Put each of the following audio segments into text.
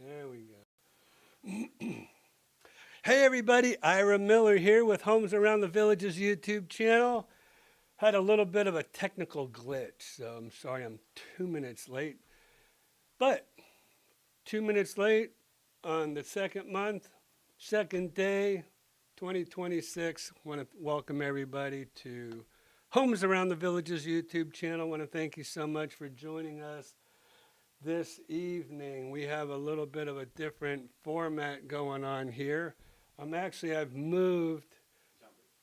There we go. Hey everybody, Ira Miller here with Homes Around the Villages YouTube channel. Had a little bit of a technical glitch, so I'm sorry I'm 2 minutes late. But 2 minutes late on the second month, second day, 2026. Want to welcome everybody to Homes Around the Villages YouTube channel. Want to thank you so much for joining us this evening. We have a little bit of a different format going on here. I've moved,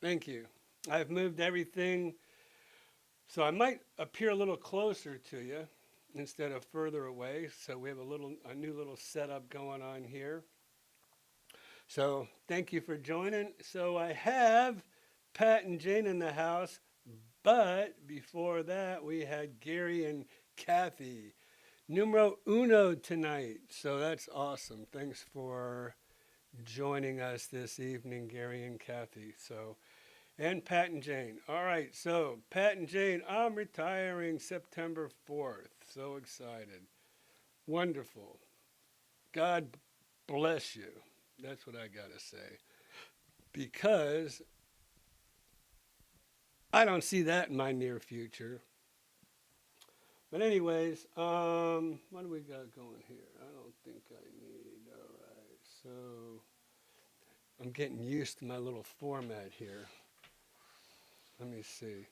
thank you. I've moved everything, so I might appear a little closer to you instead of further away. So we have a new little setup going on here. So thank you for joining. So I have Pat and Jane in the house, but before that we had Gary and Kathy. Numero uno tonight. So that's awesome. Thanks for joining us this evening, Gary and Kathy. And Pat and Jane. All right, so Pat and Jane, I'm retiring September 4th. So excited. Wonderful. God bless you. That's what I got to say. Because I don't see that in my near future. But anyways, what do we got going here? I don't think I need, all right. So I'm getting used to my little format here. Let me see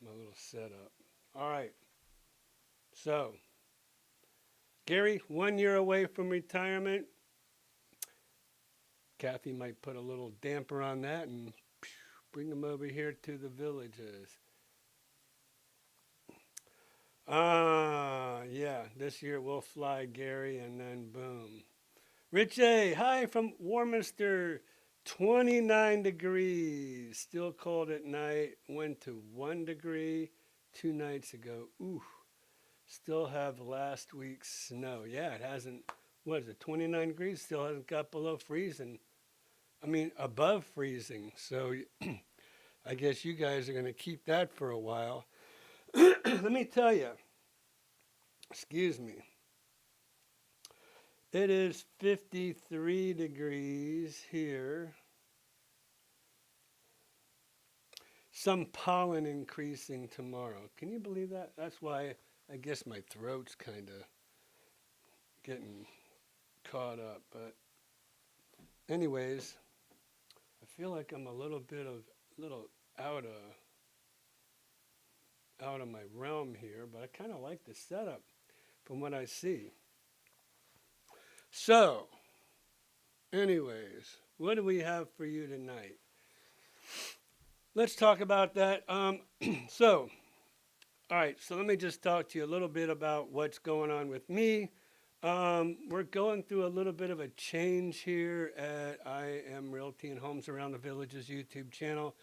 my little setup. All right. So, Gary, 1 year away from retirement. Kathy might put a little damper on that and bring them over here to the villages. Yeah, this year we'll fly, Gary, and then boom. Rich A, hi from Warminster, 29 degrees. Still cold at night. Went to 1 degree 2 nights ago. Ooh, still have last week's snow. Yeah, it hasn't, what is it, 29 degrees? Still hasn't got below freezing. I mean, above freezing. So I guess you guys are going to keep that for a while. Let me tell you, excuse me. It is 53 degrees here. Some pollen increasing tomorrow. Can you believe that? That's why I guess my throat's kind of getting caught up. But anyways, I feel like I'm a little out of my realm here, but I kind of like the setup from what I see. So, anyways, what do we have for you tonight? Let's talk about that. All right, so let me just talk to you a little bit about what's going on with me. We're going through a little bit of a change here at IM Realty and Homes Around the Villages YouTube channel.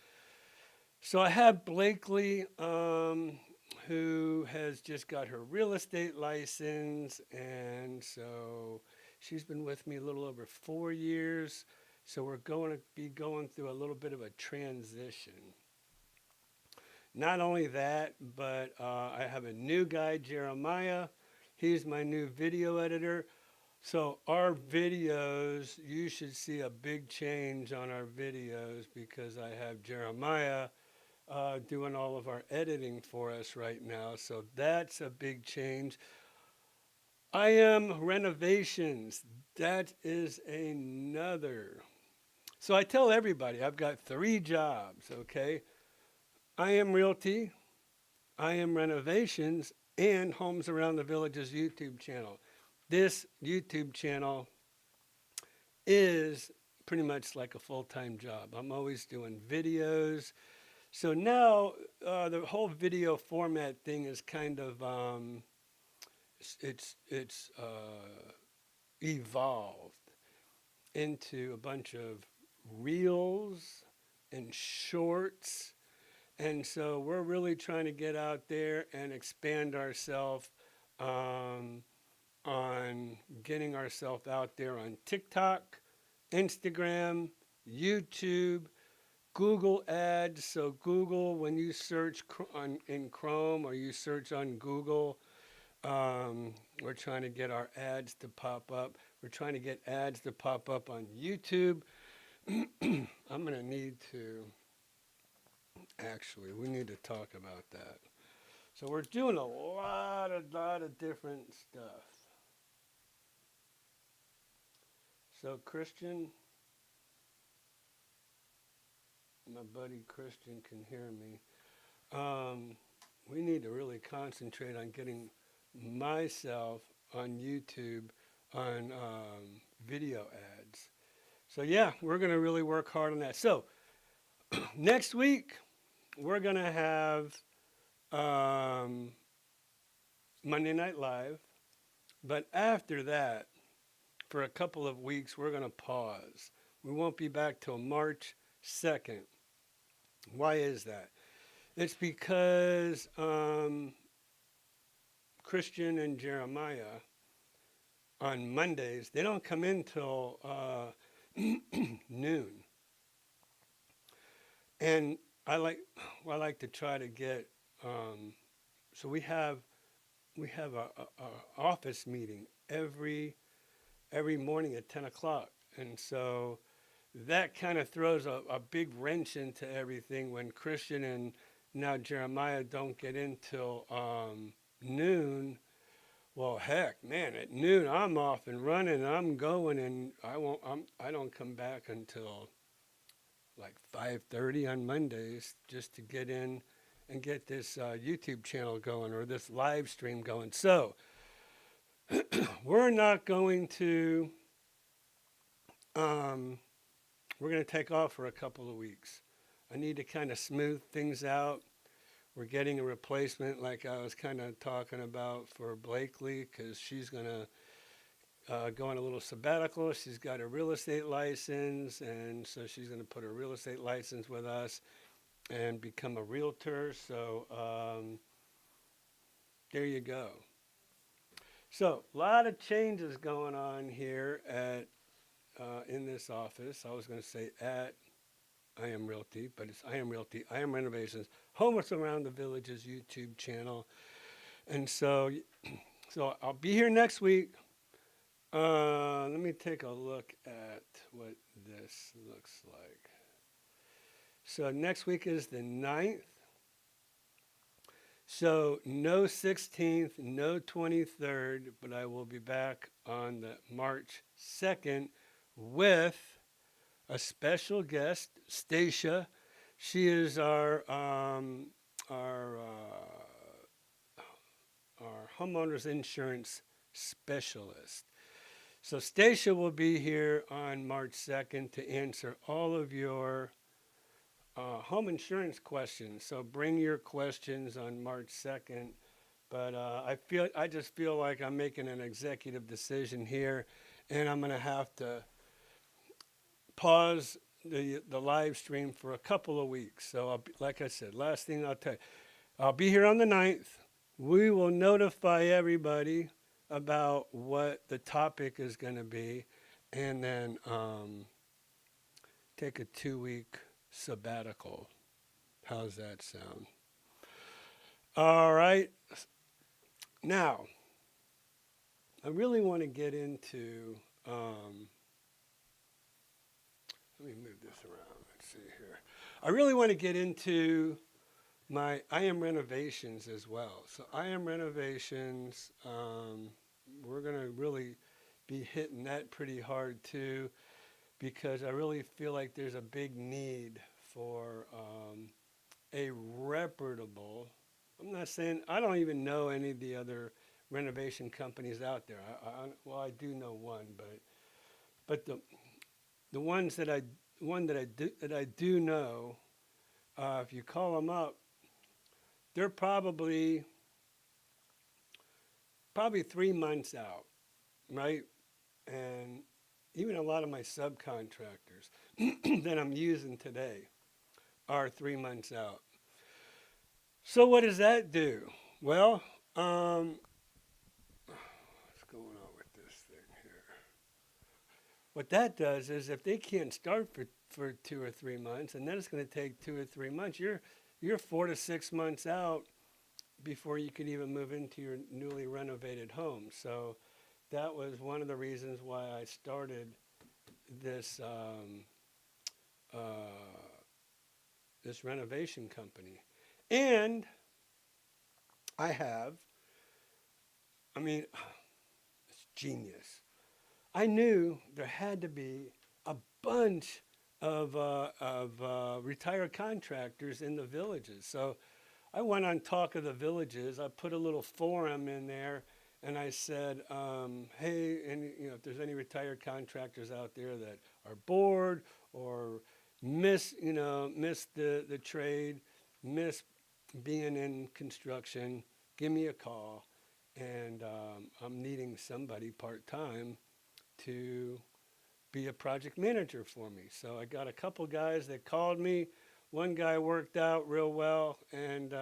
So I have Blakely, who has just got her real estate license, and so she's been with me a little over 4 years. So we're going to be going through a little bit of a transition. Not only that, but I have a new guy, Jeremiah. He's my new video editor. So our videos, you should see a big change on our videos because I have Jeremiah doing all of our editing for us right now. So that's a big change. IM Renovations, that is another. So I tell everybody I've got 3 jobs, okay? IM Realty, IM Renovations, and Homes Around the Villages YouTube channel. This YouTube channel is pretty much like a full-time job. I'm always doing videos. So now the whole video format thing is kind of it's evolved into a bunch of reels and shorts. And so we're really trying to get out there and expand ourselves on getting ourselves out there on TikTok, Instagram, YouTube, Google ads. So Google, when you search in Chrome or you search on Google, We're trying to get our ads to pop up. We're trying to get ads to pop up on YouTube. I'm going to need to, actually, we need to talk about that. So we're doing a lot of different stuff. So Christian, my buddy Christian can hear me. We need to really concentrate on getting myself on YouTube on video ads. So yeah, we're going to really work hard on that. So next week, we're going to have Monday Night Live. But after that, for a couple of weeks, we're going to pause. We won't be back till March 2nd. Why is that? It's because Christian and Jeremiah on Mondays, they don't come in till noon. And I like to try to get, so we have a office meeting every morning at 10 o'clock. And so that kind of throws a big wrench into everything when Christian and now Jeremiah don't get in till noon. Well, heck, man, at noon I'm off and running. I'm going, and I don't come back until like 5:30 on Mondays just to get in and get this YouTube channel going or this live stream going. So we're not going to. We're going to take off for a couple of weeks. I need to kind of smooth things out. We're getting a replacement, like I was kind of talking about, for Blakely, because she's going to go on a little sabbatical. She's got a real estate license, and so she's going to put a real estate license with us and become a realtor. So there you go. So a lot of changes going on here at in this office. I was going to say at IM Realty, but it's IM Realty, IM Renovations, Homeless Around the Village's YouTube channel. And so I'll be here next week. Let me take a look at what this looks like. So next week is the 9th. So no 16th, no 23rd, but I will be back on the March 2nd with a special guest, Stacia. She is our homeowners insurance specialist. So Stacia will be here on March 2nd to answer all of your home insurance questions. So bring your questions on March 2nd. But I just feel like I'm making an executive decision here, and I'm going to have to pause the live stream for a couple of weeks. So like I said, last thing I'll tell you, I'll be here on the 9th. We will notify everybody about what the topic is going to be, and then take a 2-week sabbatical. How's that sound? All right. Now, I really want to get into, let me move this around. Let's see here. I really want to get into my IM Renovations as well. So IM Renovations, we're going to really be hitting that pretty hard too, because I really feel like there's a big need for a reputable, I'm not saying, I don't even know any of the other renovation companies out there. I do know one, but the ones that I do know, if you call them up, they're probably 3 months out, right? And even a lot of my subcontractors that I'm using today are 3 months out. So what does that do? Well, what's going on with this thing here? What that does is if they can't start for 2 or 3 months, and then it's going to take 2 or 3 months, you're 4 to 6 months out before you could even move into your newly renovated home. So that was one of the reasons why I started this uh, this renovation company. And I have, I mean, it's genius. I knew there had to be a bunch of retired contractors in the villages. So I went on Talk of the Villages. I put a little forum in there, and I said, "Hey, and if there's any retired contractors out there that are bored or miss the trade, miss being in construction, give me a call." And I'm needing somebody part time to be a project manager for me. So I got a couple guys that called me. One guy worked out real well, and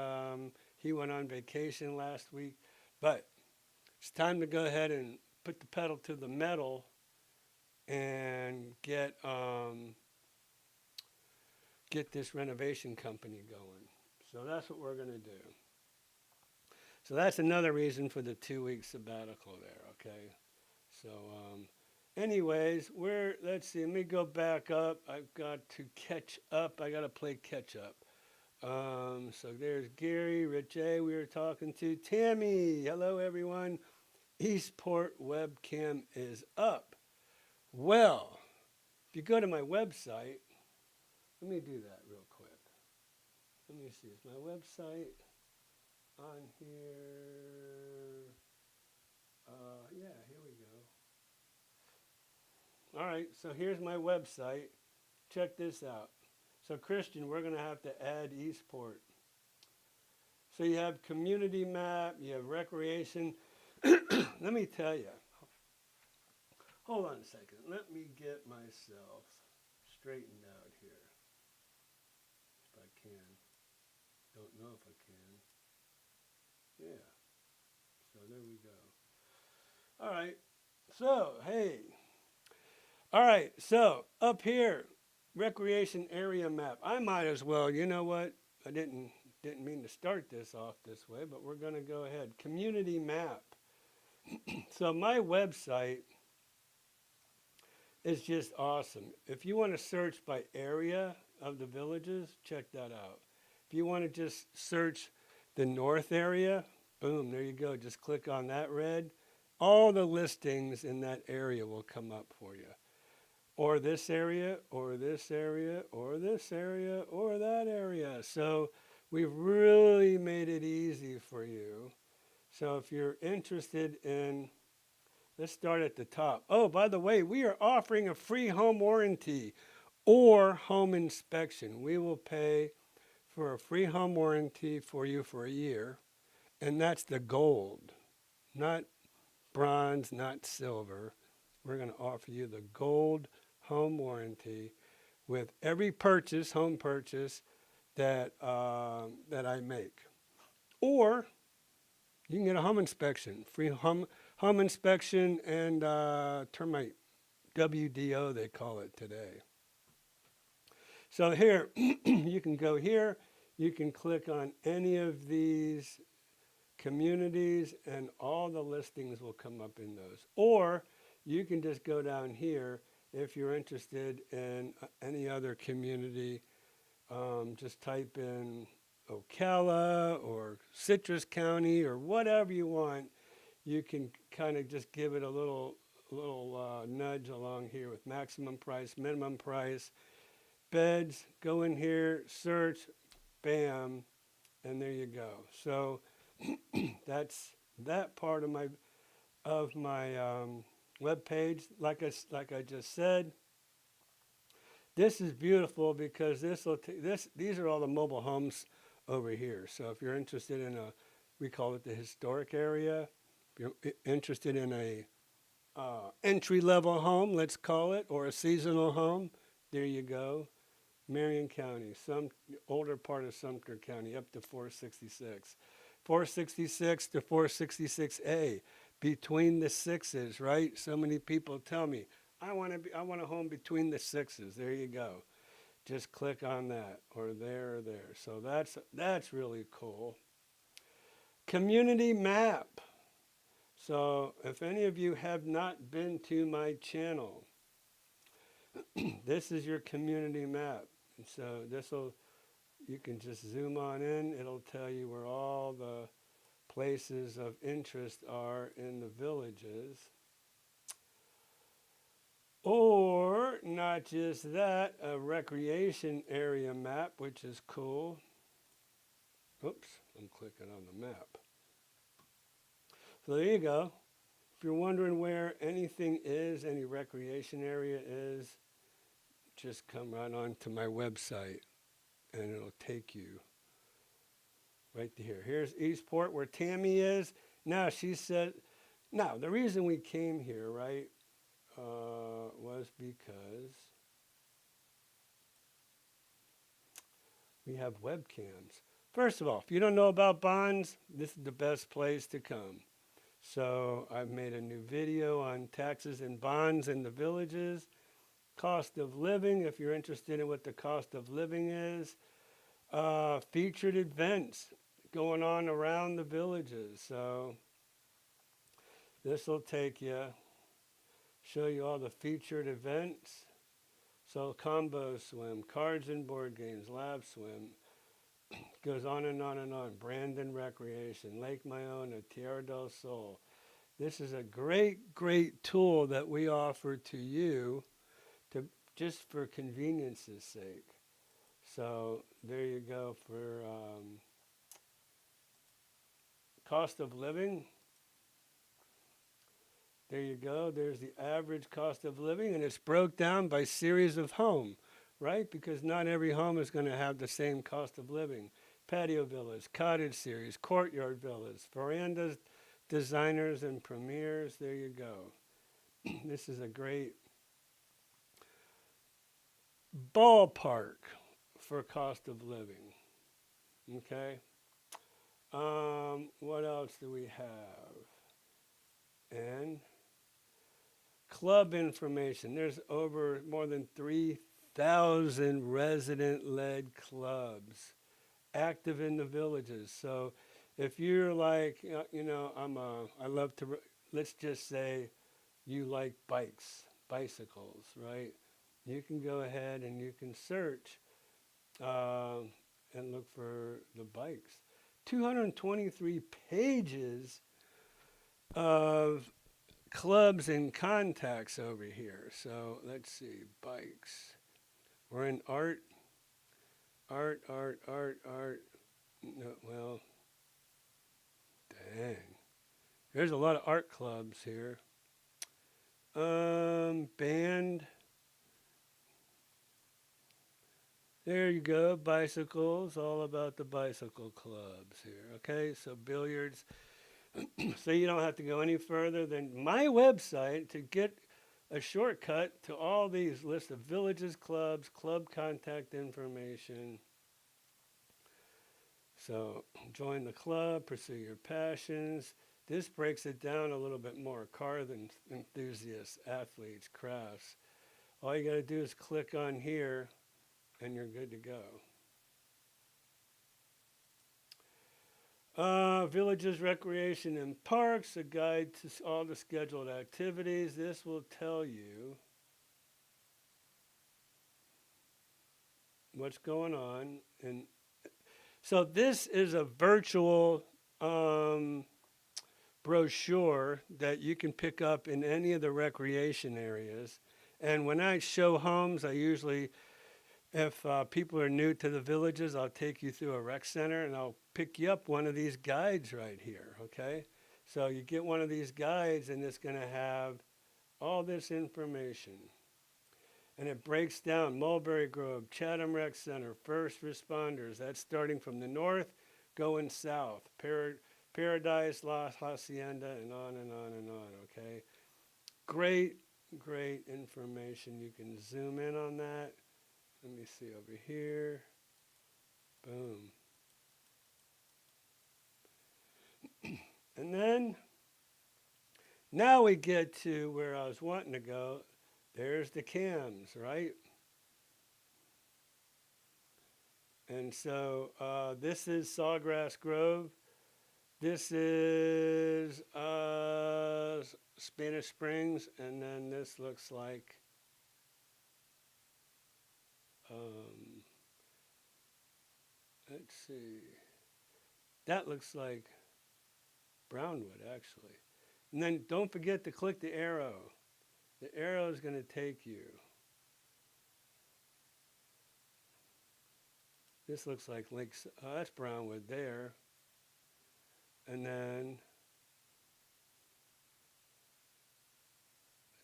he went on vacation last week. But it's time to go ahead and put the pedal to the metal and get this renovation company going. So that's what we're going to do. So that's another reason for the 2 week sabbatical there. Okay. So anyways, let's see, let me go back up. I've got to catch up. I got to play catch up. So there's Gary, Rich A. We were talking to Tammy. Hello, everyone. Eastport webcam is up. Well, if you go to my website, let me do that real quick. Let me see. Is my website on here? Yeah, here we go. All right, so here's my website. Check this out. So Christian, we're going to have to add Eastport. So you have community map, you have recreation. Let me tell you. Hold on a second. Let me get myself straightened out here. If I can. Don't know if I can. Yeah. So there we go. All right. So, hey. All right. So, up here, recreation area map. I might as well, you know what? I didn't mean to start this off this way, but we're going to go ahead. Community map. So my website is just awesome. If you want to search by area of the villages, check that out. If you want to just search the north area, boom, there you go. Just click on that red. All the listings in that area will come up for you. Or this area, or this area, or this area, or that area. So we've really made it easy for you. So if you're interested in, let's start at the top. Oh, by the way, we are offering a free home warranty or home inspection. We will pay for a free home warranty for you for a year, and that's the gold, not bronze, not silver. We're going to offer you the gold home warranty with every purchase, home purchase that I make. Or you can get a home inspection, free home inspection and termite, WDO they call it today. So here, you can go here, you can click on any of these communities and all the listings will come up in those. Or you can just go down here if you're interested in any other community. Just type in Ocala or Citrus County or whatever you want. You can kind of just give it a little nudge along here with maximum price, minimum price, beds. Go in here, search, bam, and there you go. So that's that part of my web page. Like I just said, this is beautiful because these are all the mobile homes over here. So if you're interested in we call it the historic area. If you're interested in a entry-level home, let's call it, or a seasonal home, there you go. Marion County, some older part of Sumter County, up to 466. 466 to 466A, between the sixes, right? So many people tell me, I want a home between the sixes. There you go. Just click on that, or there, or there. So that's really cool. community map. So if any of you have not been to my channel, this is your community map. So you can just zoom on in. It'll tell you where all the places of interest are in the villages. Or, not just that, a recreation area map, which is cool. Oops, I'm clicking on the map. So there you go. If you're wondering where anything is, any recreation area is, just come right on to my website and it'll take you right to here. Here's Eastport where Tammy is. Now, she said, now, the reason we came here, right, was because we have webcams. First of all, if you don't know about bonds, this is the best place to come. So I've made a new video on taxes and bonds in the villages, cost of living, if you're interested in what the cost of living is, featured events going on around the villages. So this will take you, show you all the featured events. So combo swim, cards and board games, lab swim, goes on and on and on. Brandon Recreation, Lake Myona, Tierra del Sol. This is a great, great tool that we offer to you to just for convenience's sake. So there you go for cost of living. There you go. There's the average cost of living, and it's broke down by series of home, right? Because not every home is going to have the same cost of living. Patio villas, cottage series, courtyard villas, verandas, designers, and premieres. There you go. This is a great ballpark for cost of living. Okay. What else do we have? And club information. There's over more than 3,000 resident-led clubs active in the villages. So if you're like, you know, I love to, let's just say you like bicycles, right? You can go ahead and you can search and look for the bikes. 223 pages of clubs and contacts over here. So let's see, bikes. We're in art. No, well, dang. There's a lot of art clubs here. Band. There you go, bicycles, all about the bicycle clubs here. Okay, so billiards. So you don't have to go any further than my website to get a shortcut to all these lists of villages, clubs, club contact information. So join the club, pursue your passions. This breaks it down a little bit more. Car enthusiasts, athletes, crafts. All you got to do is click on here and you're good to go. Villages, recreation, and parks, a guide to all the scheduled activities. This will tell you what's going on. And so this is a virtual brochure that you can pick up in any of the recreation areas. And when I show homes, I usually, if people are new to the villages, I'll take you through a rec center and I'll pick you up one of these guides right here, okay? So you get one of these guides and it's going to have all this information. And it breaks down Mulberry Grove, Chatham Rec Center, first responders. That's starting from the north, going south. Paradise, La Hacienda, and on and on and on, okay? Great, great information. You can zoom in on that. Let me see over here. Boom. And then, now we get to where I was wanting to go. There's the cams, right? And so this is Sawgrass Grove. This is Spanish Springs, and then this looks like um, let's see. That looks like Brownwood, actually. And then don't forget to click the arrow. The arrow is going to take you. This looks like Lakes. That's Brownwood there. And then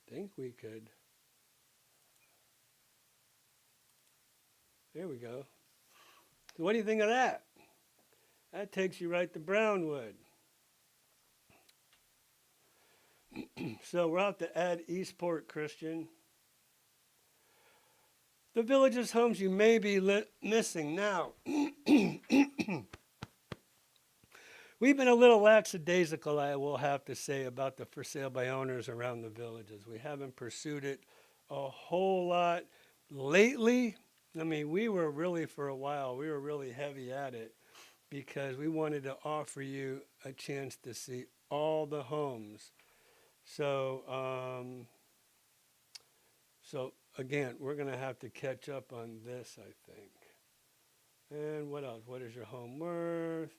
I think we could. There we go. So what do you think of that? That takes you right to Brownwood. So we're out to add Eastport Christian. The villages homes you may be missing now. We've been a little lackadaisical, I will have to say, about the for sale by owners around the villages. We haven't pursued it a whole lot lately. I mean, we were really, for a while, we were really heavy at it because we wanted to offer you a chance to see all the homes. So again, we're going to have to catch up on this, I think. And what else? What is your home worth?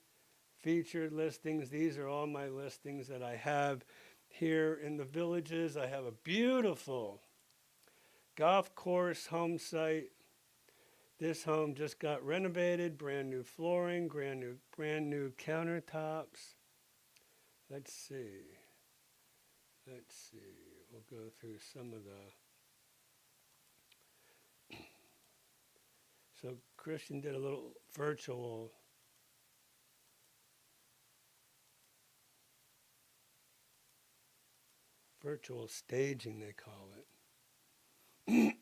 Featured listings. These are all my listings that I have here in the villages. I have a beautiful golf course home site. This home just got renovated, brand new flooring, brand new countertops. Let's see. We'll go through some of the. So Christian did a little virtual staging, they call it.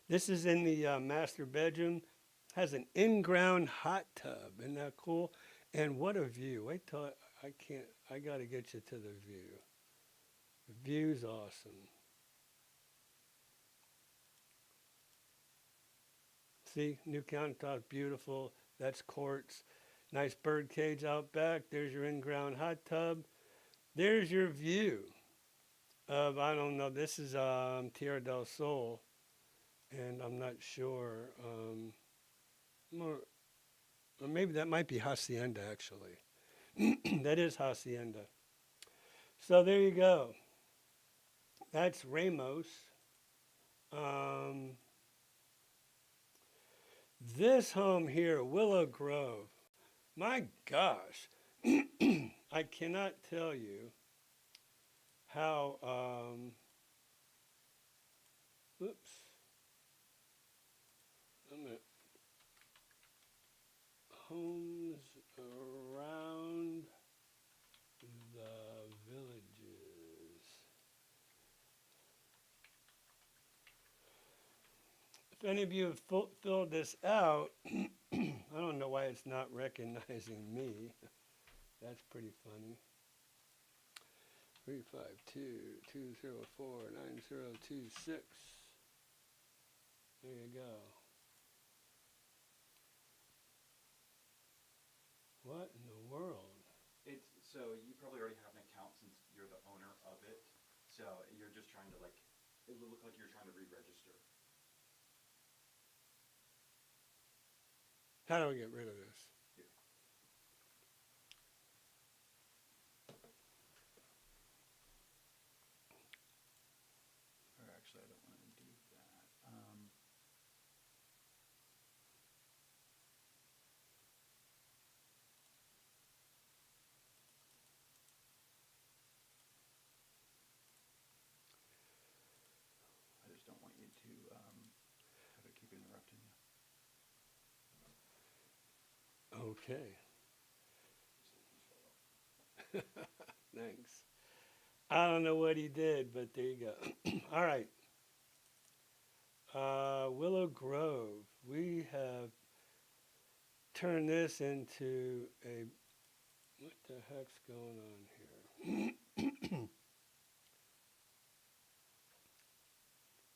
This is in the master bedroom. Has an in-ground hot tub. Isn't that cool? And what a view. Wait till I got to get you to the view. The view's awesome. See, new countertop, beautiful. That's quartz. Nice bird cage out back. There's your in-ground hot tub. There's your view of, I don't know, this is Tierra del Sol, and I'm not sure. Or maybe that might be Hacienda, actually. That is Hacienda. So there you go. That's Ramos. This home here, Willow Grove. My gosh, I cannot tell you how, oops, I'm going to, homes around the villages. If any of you have filled this out, I don't know why it's not recognizing me. That's pretty funny. 352-204-9026. There you go. What in the world? So you probably already have an account since you're the owner of it. So you're just trying to it would look like you're trying to re-register. How do I get rid of this? Here. Or actually, I don't want to do that. I just don't want you to have it keep interrupting you. Okay. Thanks. I don't know what he did, but there you go. All right. Willow Grove. We have turned this into a. What the heck's going on here?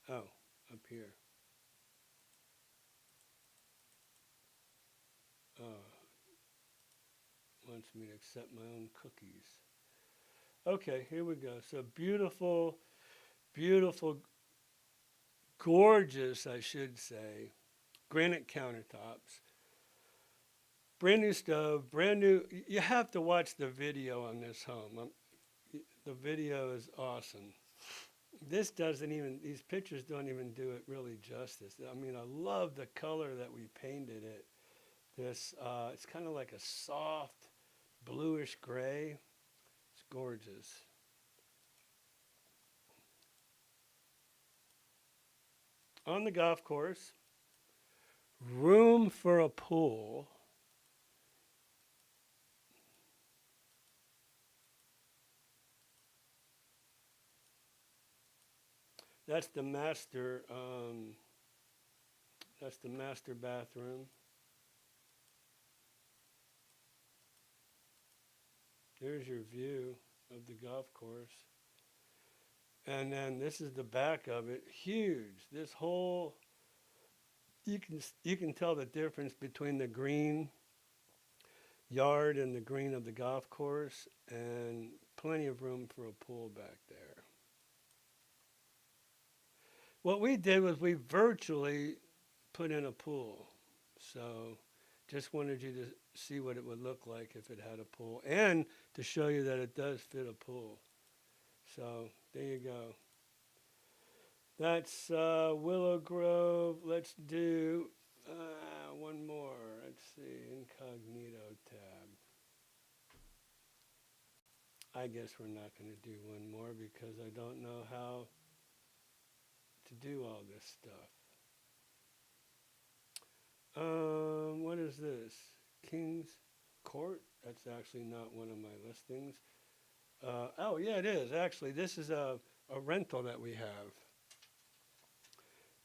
Oh, up here. Oh, 1 wants me to accept my own cookies. Okay, here we go. So beautiful, beautiful, gorgeous, I should say, granite countertops. Brand new stove, brand new. You have to watch the video on this home. The video is awesome. This doesn't even, these pictures don't even do it really justice. I mean, I love the color that we painted it. This, it's kind of like a soft bluish gray. It's gorgeous. On the golf course, room for a pool. That's the master. That's the master bathroom. There's your view of the golf course. And then this is the back of it. Huge. This whole you can tell the difference between the green yard and the green of the golf course, and plenty of room for a pool back there. What we did was we virtually put in a pool. So just wanted you to see what it would look like if it had a pool, and to show you that it does fit a pool. So there you go. That's Willow Grove. Let's do one more. Let's see, incognito tab. I guess we're not going to do one more because I don't know how to do all this stuff. What is this? King's Court? That's actually not one of my listings. Oh, yeah, it is. Actually, this is a rental that we have.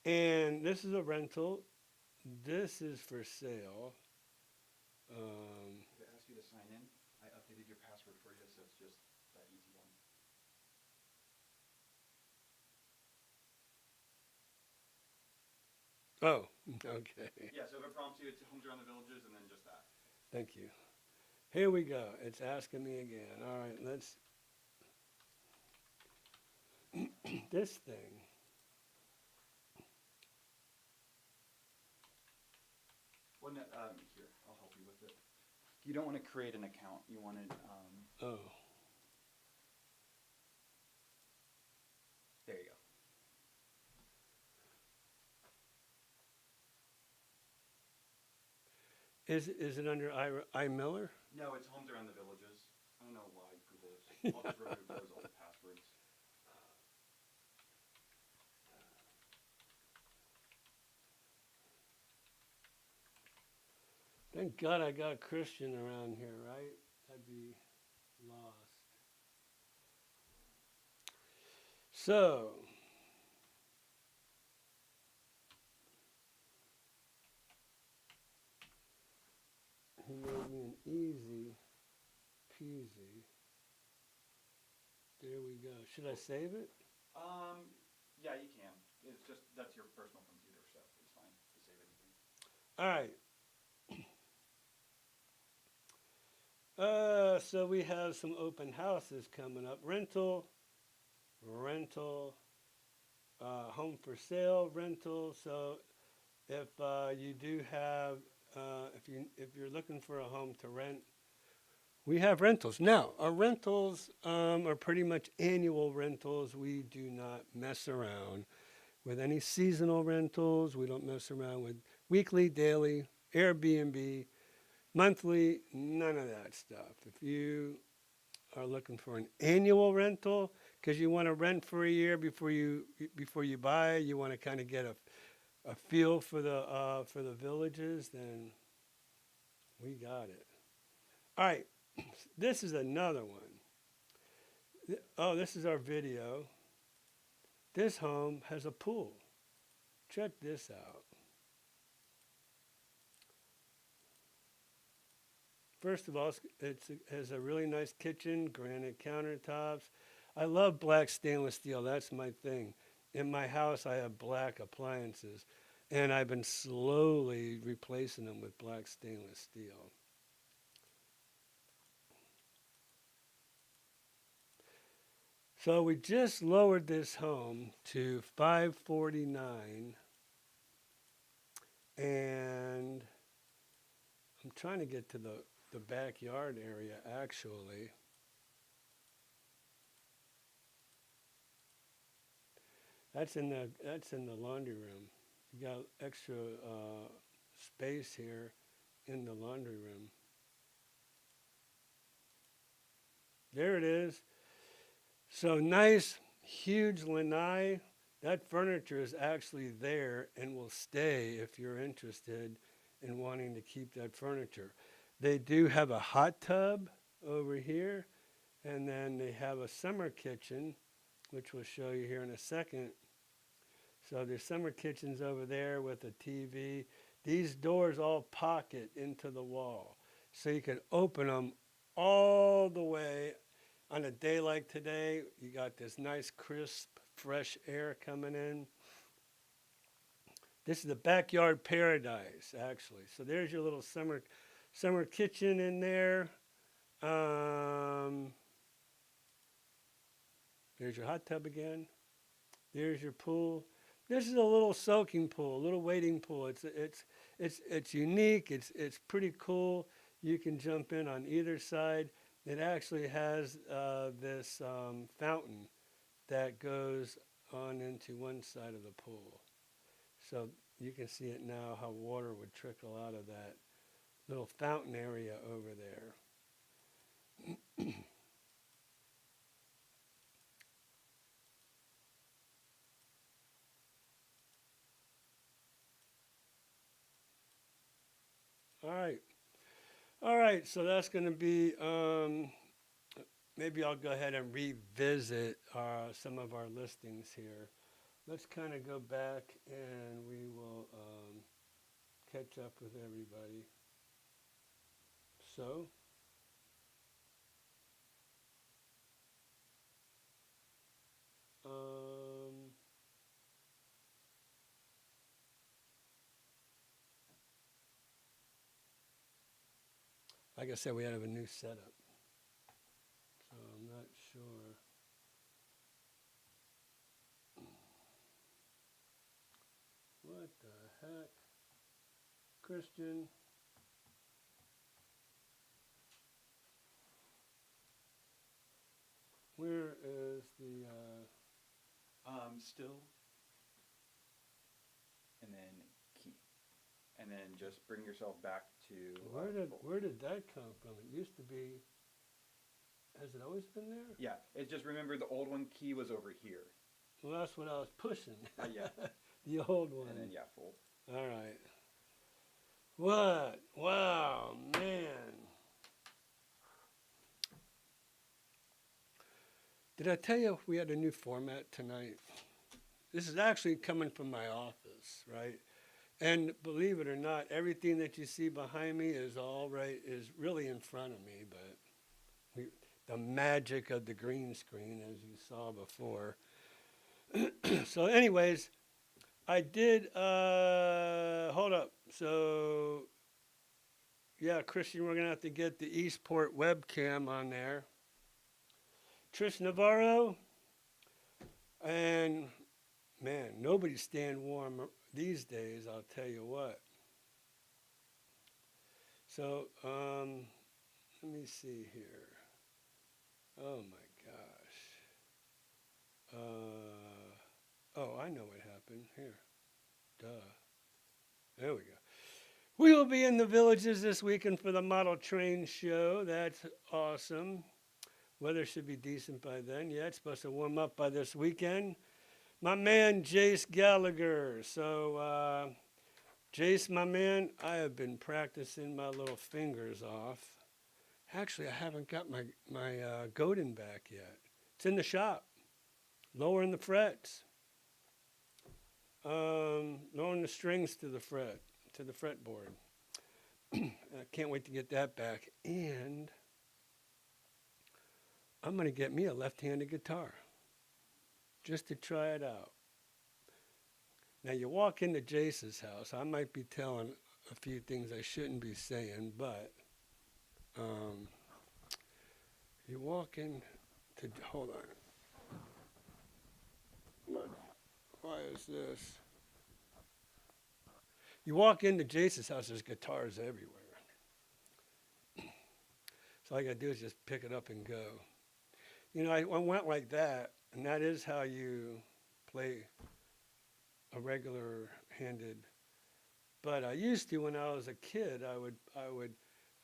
And this is a rental. This is for sale. If it asks you to sign in, I updated your password for you, so it's just that easy one. Oh, okay. Yeah, so if it prompts you, it's Homes Around the Villages, and then just that. Thank you. Here we go. It's asking me again. All right, let's. This thing. Well, no, here, I'll help you with it. You don't want to create an account. You want it. Oh. There you go. Is it under IM Miller? No, it's Homes Around the Villages. I don't know why Google is. I'll just remove those old passwords. Thank God I got a Christian around here, right? I'd be lost. So, he made me an easy peasy. There we go. Should I save it? Yeah, you can. It's just, that's your personal computer, so it's fine to save anything. All right. So we have some open houses coming up. Rental, home for sale, rental. So if you do have, if you're looking for a home to rent, we have rentals. Now, our rentals are pretty much annual rentals. We do not mess around with any seasonal rentals. We don't mess around with weekly, daily, Airbnb, monthly, none of that stuff. If you are looking for an annual rental because you want to rent for a year before you buy, you want to kind of get a feel for the villages, then we got it. All right, this is another one. Oh, this is our video. This home has a pool. Check this out. First of all, it has a really nice kitchen, granite countertops. I love black stainless steel. That's my thing. In my house, I have black appliances, and I've been slowly replacing them with black stainless steel. So we just lowered this home to 549, and I'm trying to get to the backyard area actually. That's in the laundry room. You got extra space here in the laundry room. There it is. So nice, huge lanai. That furniture is actually there and will stay if you're interested in wanting to keep that furniture. They do have a hot tub over here, and then they have a summer kitchen, which we'll show you here in a second. So there's summer kitchens over there with a TV. These doors all pocket into the wall. So you can open them all the way. On a day like today, you got this nice, crisp, fresh air coming in. This is the backyard paradise, actually. So there's your little summer kitchen in there. There's your hot tub again. There's your pool. This is a little soaking pool, a little wading pool. It's unique. It's pretty cool. You can jump in on either side. It actually has this fountain that goes on into one side of the pool. So you can see it now how water would trickle out of that little fountain area over there. All right. All right, so that's going to be, maybe I'll go ahead and revisit some of our listings here. Let's kind of go back and we will catch up with everybody. So, like I said, we have a new setup. So I'm not sure. What the heck? Christian. Where is the, Still, and then key, and then just bring yourself back to. where did that come from? It used to be, has it always been there? Yeah, it just remember the old one key was over here. Well, that's what I was pushing. Yeah. The old one. And then yeah, fold. All right. What? Wow, man. Did I tell you we had a new format tonight? This is actually coming from my office, right? And believe it or not, everything that you see behind me is really in front of me, but the magic of the green screen, as you saw before. So anyways, I did, hold up. So, yeah, Christian, we're going to have to get the Eastport webcam on there. Trish Navarro, and man, nobody's staying warm these days, I'll tell you what. So, let me see here. Oh my gosh. Oh, I know what happened. Here. Duh. There we go. We will be in the Villages this weekend for the Model Train Show. That's awesome. Weather should be decent by then. Yeah, it's supposed to warm up by this weekend. My man, Jace Gallagher. So, Jace, my man, I have been practicing my little fingers off. Actually, I haven't got my Godin back yet. It's in the shop. Lowering the frets. Lowering the strings to the fretboard. I can't wait to get that back. And I'm going to get me a left-handed guitar just to try it out. Now, you walk into Jace's house. I might be telling a few things I shouldn't be saying, but you walk in to, hold on. Look, why is this? You walk into Jason's house, there's guitars everywhere. So all you gotta do is just pick it up and go. You know, I went like that, and that is how you play a regular handed. But I used to, when I was a kid, I would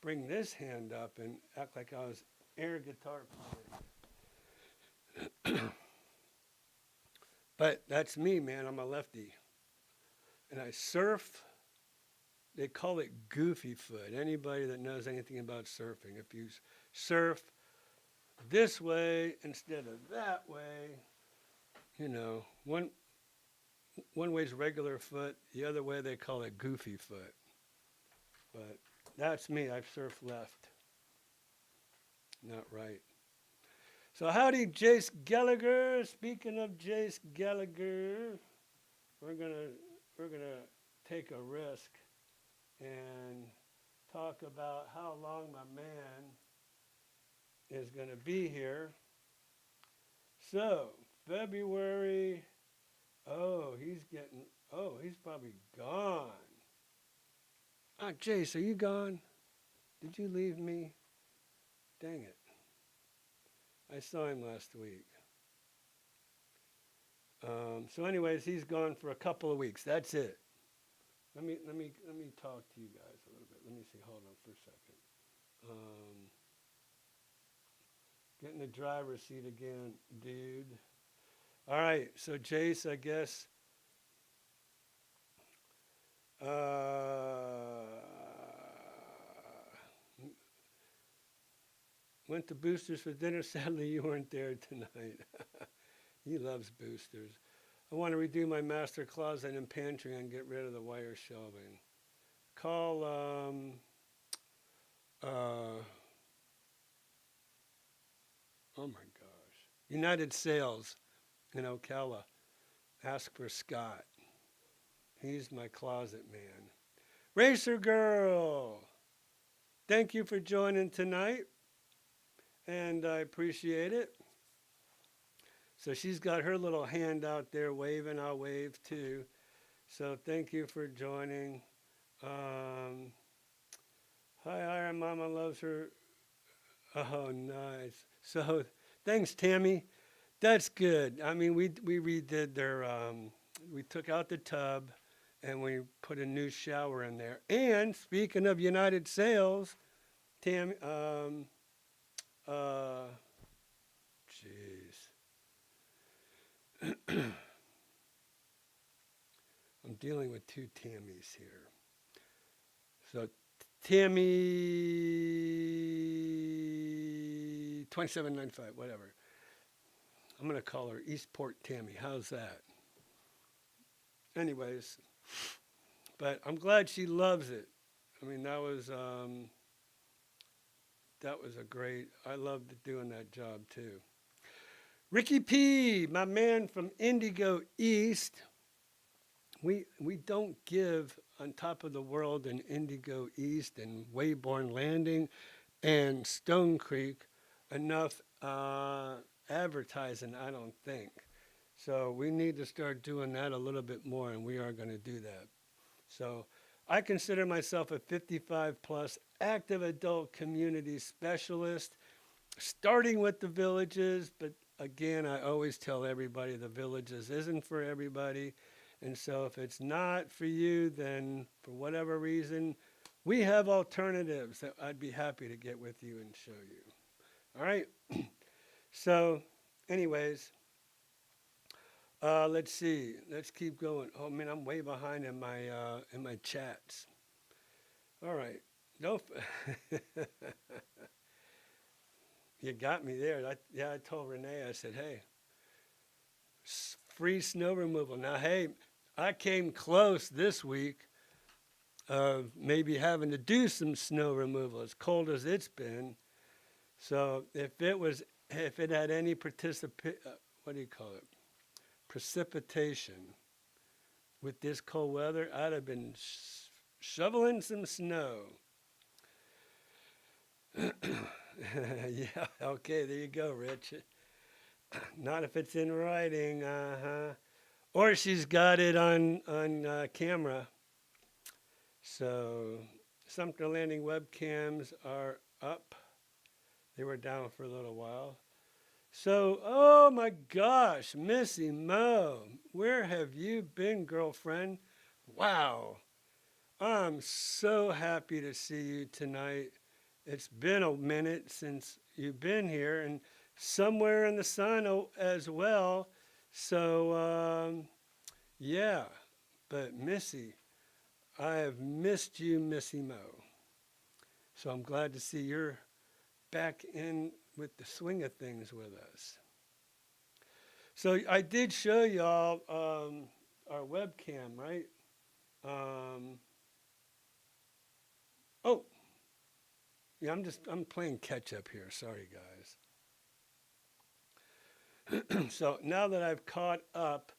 bring this hand up and act like I was air guitar playing. But that's me, man. I'm a lefty, and I surf. They call it goofy foot. Anybody that knows anything about surfing, if you surf this way instead of that way, you know, one way's regular foot, the other way they call it goofy foot. But that's me. I surf left, not right. So howdy, Jace Gallagher. Speaking of Jace Gallagher, we're gonna take a risk and talk about how long my man is gonna be here. So February. Oh, he's probably gone. Ah, Jace, are you gone? Did you leave me? Dang it. I saw him last week. So anyways, he's gone for a couple of weeks. That's it. Let me talk to you guys a little bit. Let me see. Hold on for a second. Get in the driver's seat again, dude. All right. So Jace, I guess. Went to Boosters for dinner. Sadly, you weren't there tonight. He loves Boosters. I want to redo my master closet and pantry and get rid of the wire shelving. Call oh my gosh, United Sales in Ocala. Ask for Scott. He's my closet man. Racer Girl, thank you for joining tonight, and I appreciate it. So she's got her little hand out there waving. I'll wave too. So thank you for joining. Hi, Ira. Mama loves her. Oh, nice. So thanks, Tammy. That's good. I mean, we redid their. We took out the tub, and we put a new shower in there. And speaking of United Sales, Tammy. Jeez. I'm dealing with two Tammys here. So Tammy 2795, whatever. I'm going to call her Eastport Tammy. How's that? Anyways, but I'm glad she loves it. I mean, that was a great. I loved doing that job too. Ricky P, my man from Indigo East. We don't give on top of the world in Indigo East and Wayborn Landing and Stone Creek enough advertising, I don't think. So we need to start doing that a little bit more, and we are going to do that. So I consider myself a 55 plus active adult community specialist, starting with the villages. But again, I always tell everybody the villages isn't for everybody. And so if it's not for you, then for whatever reason, we have alternatives that I'd be happy to get with you and show you. All right. So anyways, let's see. Let's keep going. Oh man, I'm way behind in my chats. All right. Don't. You got me there. I told Renee. I said, hey, free snow removal. Now, hey, I came close this week of maybe having to do some snow removal, as cold as it's been. So if it had any precipitation with this cold weather, I'd have been shoveling some snow. Yeah, okay, there you go, Rich. Not if it's in writing, or she's got it on camera. So Sumter Landing webcams are up. They were down for a little while. So, oh my gosh, Missy Mo, where have you been, girlfriend? Wow, I'm so happy to see you tonight. It's been a minute since you've been here, and somewhere in the sun as well. So, yeah, but Missy, I have missed you, Missy Mo. So I'm glad to see you're back in with the swing of things with us. So I did show y'all our webcam, right? Um, oh, yeah, I'm playing catch up here. Sorry, guys. So now that I've caught up,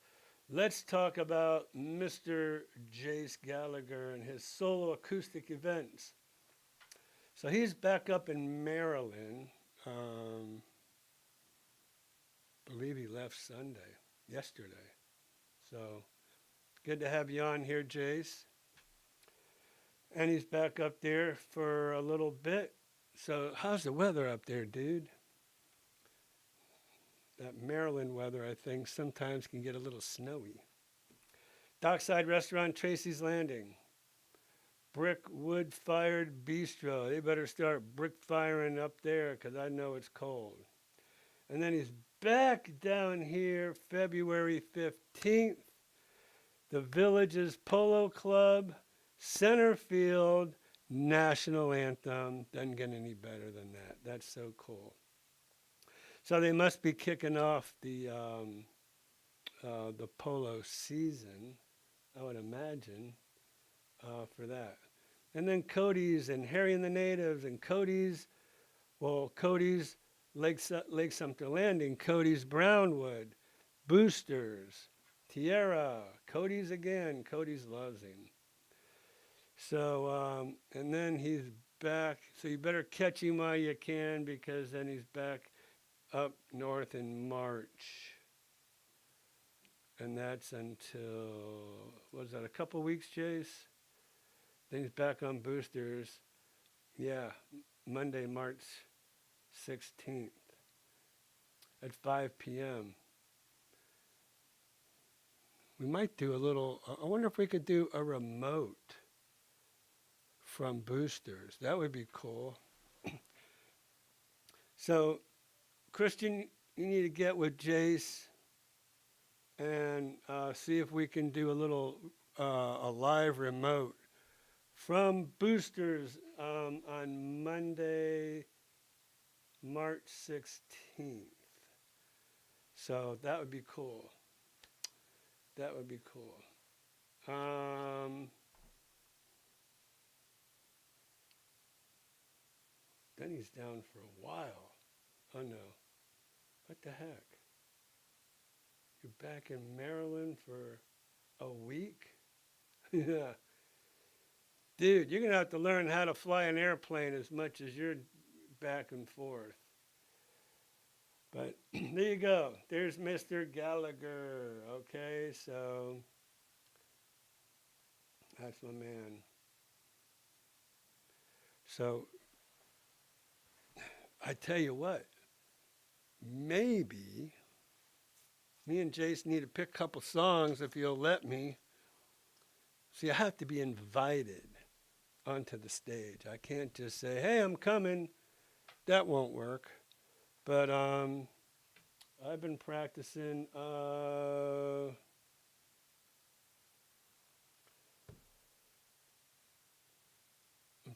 let's talk about Mr. Jace Gallagher and his solo acoustic events. So he's back up in Maryland. Um, believe he left Sunday, yesterday. So good to have you on here, Jace. And he's back up there for a little bit. So how's the weather up there, dude? That Maryland weather, I think, sometimes can get a little snowy. Dockside Restaurant, Tracy's Landing. Brick wood fired bistro. They better start brick firing up there because I know it's cold. And then he's back down here February 15th. The Villages Polo Club, center field, national anthem. Doesn't get any better than that. That's so cool. So they must be kicking off the polo season, I would imagine, for that. And then Cody's and Harry and the Natives and Cody's, well, Cody's Lake Sumter Landing, Cody's Brownwood, Boosters, Tierra, Cody's again. Cody's loves him. So, and then he's back. So you better catch him while you can because then he's back up north in March. And that's until, what was that, a couple weeks, Jace? Then he's back on Boosters. Yeah, Monday, March 16th at 5 p.m. We might do a little, I wonder if we could do a remote from Boosters. That would be cool. So, Christian, you need to get with Jace and see if we can do a little a live remote from Boosters on Monday, March 16th. So that would be cool. That would be cool. Then he's down for a while. Oh no. What the heck? You're back in Maryland for a week? Yeah. Dude, you're going to have to learn how to fly an airplane as much as you're back and forth. But there you go. There's Mr. Gallagher. Okay, so that's my man. So I tell you what, maybe me and Jace need to pick a couple songs if you'll let me. See, I have to be invited onto the stage. I can't just say, hey, I'm coming. That won't work. But I've been practicing. I'm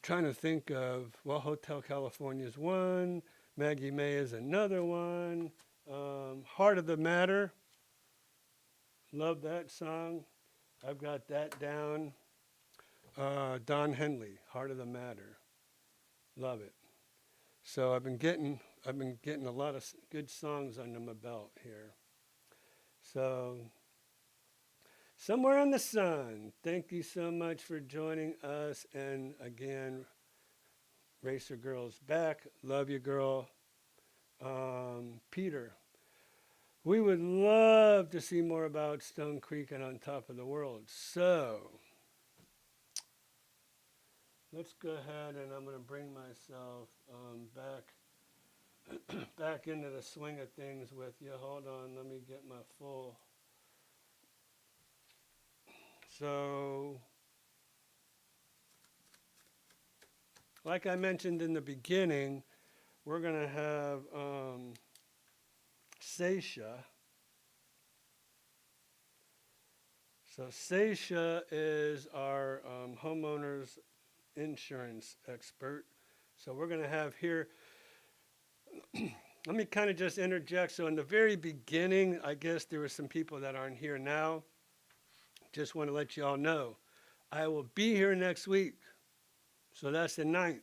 trying to think of, well, Hotel California is one. Maggie May is another one. Heart of the Matter. Love that song. I've got that down. Don Henley, Heart of the Matter. Love it. So I've been getting a lot of good songs under my belt here. So Somewhere in the Sun, thank you so much for joining us. And again, Racer Girl's back. Love you, girl. Peter, We would love to see more about Stone Creek and On Top of the World. So let's go ahead and I'm going to bring myself back into the swing of things with you. Hold on, let me get my full. So, like I mentioned in the beginning, we're going to have Seisha. So Seisha is our homeowners insurance expert. So we're going to have here, let me kind of just interject. So in the very beginning, I guess there were some people that aren't here now. Just want to let you all know, I will be here next week. So that's the 9th,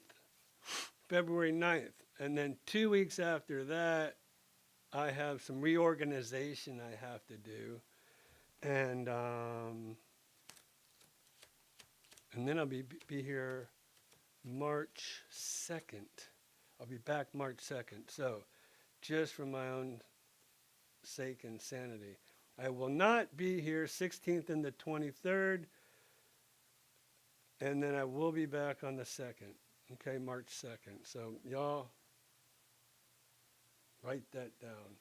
February 9th. And then 2 weeks after that, I have some reorganization I have to do. And then I'll be here March 2nd. I'll be back March 2nd. So just for my own sake and sanity, I will not be here 16th and the 23rd. And then I will be back on the 2nd. Okay, March 2nd. So y'all write that down.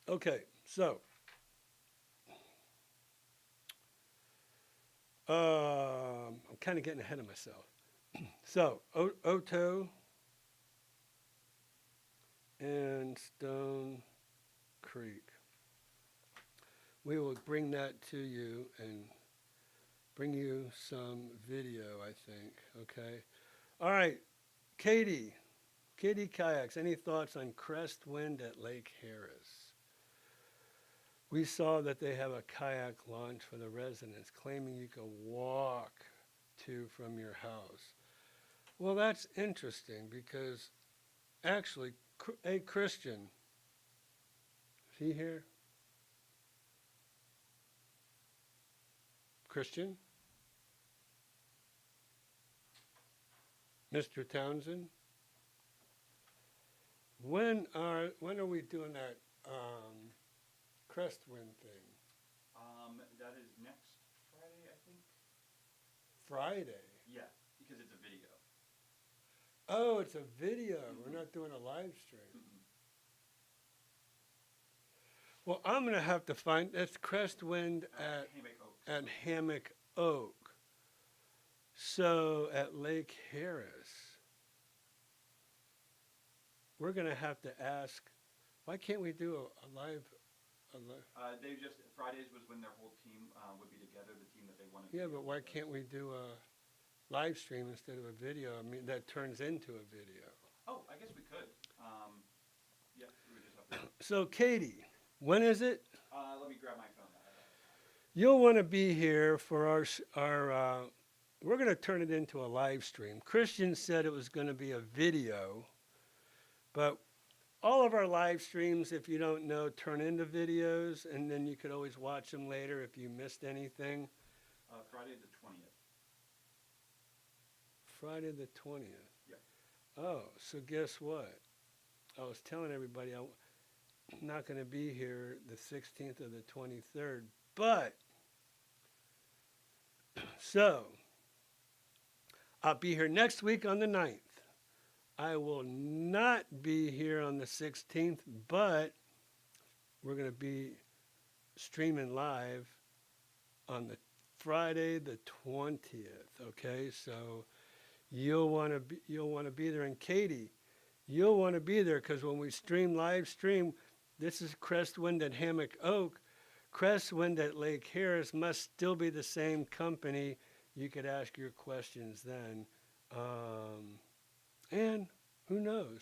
Okay, so I'm kind of getting ahead of myself. So Oto and Stone Creek. We will bring that to you and bring you some video, I think. Okay. All right, Katie Kayaks. Any thoughts on Crest Wind at Lake Harris? We saw that they have a kayak launch for the residents, claiming you can walk to from your house. Well, that's interesting because actually, hey, Christian, is he here? Christian? Mr. Townsend? When are we doing that Crestwind thing? That is next Friday, I think. Friday? Yeah, because it's a video. Oh, it's a video. Mm-hmm. We're not doing a live stream. Mm-mm. Well, I'm going to have to find, that's Crestwind at Hammock Oak. So at Lake Harris, we're going to have to ask, why can't we do a live? They just, Fridays was when their whole team would be together, the team that they wanted to Yeah, be but able why to- can't we do a live stream instead of a video? I mean, that turns into a video. Oh, I guess we could. Yeah, we would just have to. So, Katie, when is it? Let me grab my phone. You'll want to be here for we're going to turn it into a live stream. Christian said it was going to be a video, but all of our live streams, if you don't know, turn into videos, and then you could always watch them later if you missed anything. Friday the 20th. Friday the 20th. Yeah. Oh, so guess what? I was telling everybody I'm not going to be here the 16th or the 23rd, but so I'll be here next week on the 9th. I will not be here on the 16th, but we're going to be streaming live on the Friday the 20th. Okay, so you'll want to be there, and Katie, you'll want to be there because when we live stream, this is Crestwind at Hammock Oak. Crestwind at Lake Harris must still be the same company. You could ask your questions then. And who knows?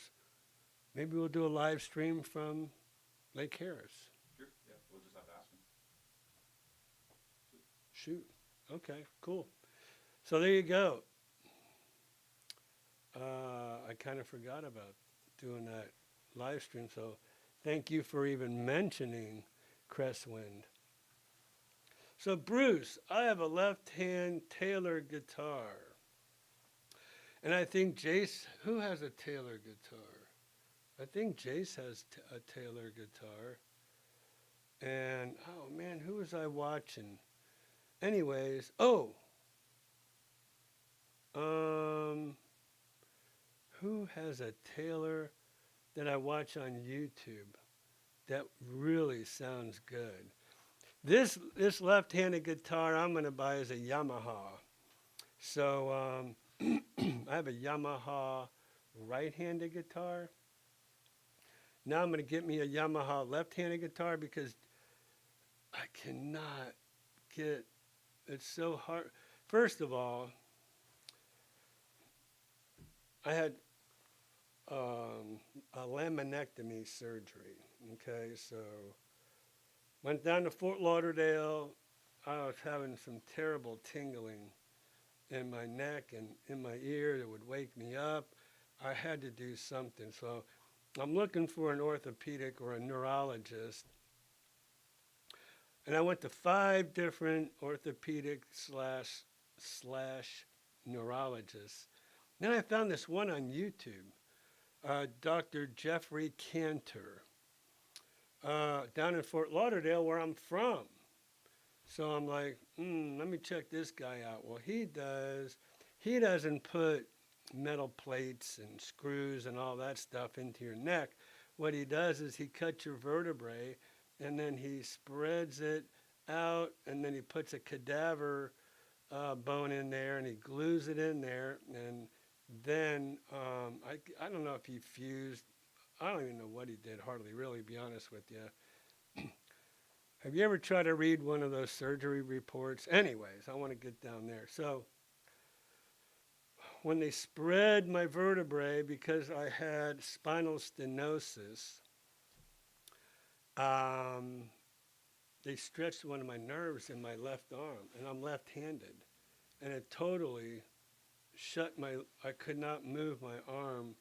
Maybe we'll do a live stream from Lake Harris. Sure. Yeah, we'll just have to ask them. Shoot. Okay, cool. So there you go. I kind of forgot about doing that live stream, so thank you for even mentioning Crestwind. So Bruce, I have a left-hand Taylor guitar. And I think Jace, who has a Taylor guitar? I think Jace has a Taylor guitar. And oh man, who was I watching? Anyways, um, who has a Taylor that I watch on YouTube that really sounds good? This left-handed guitar I'm gonna buy is a Yamaha. So I have a Yamaha right-handed guitar. Now I'm gonna get me a Yamaha left-handed guitar because I cannot get. It's so hard. First of all, I had a laminectomy surgery. Okay, so went down to Fort Lauderdale. I was having some terrible tingling in my neck and in my ear that would wake me up. I had to do something. So I'm looking for an orthopedic or a neurologist. And I went to 5 different orthopedic slash neurologists. Then I found this one on YouTube, Dr. Jeffrey Cantor, down in Fort Lauderdale, where I'm from. So I'm like, let me check this guy out. Well, he doesn't put metal plates and screws and all that stuff into your neck. What he does is he cuts your vertebrae and then he spreads it out and then he puts a cadaver bone in there and he glues it in there. And then I don't know if he fused, I don't even know what he did, hardly really, be honest with you. Have you ever tried to read one of those surgery reports? Anyways, I want to get down there. So when they spread my vertebrae because I had spinal stenosis, they stretched one of my nerves in my left arm, and I'm left-handed. And it totally I could not move my arm.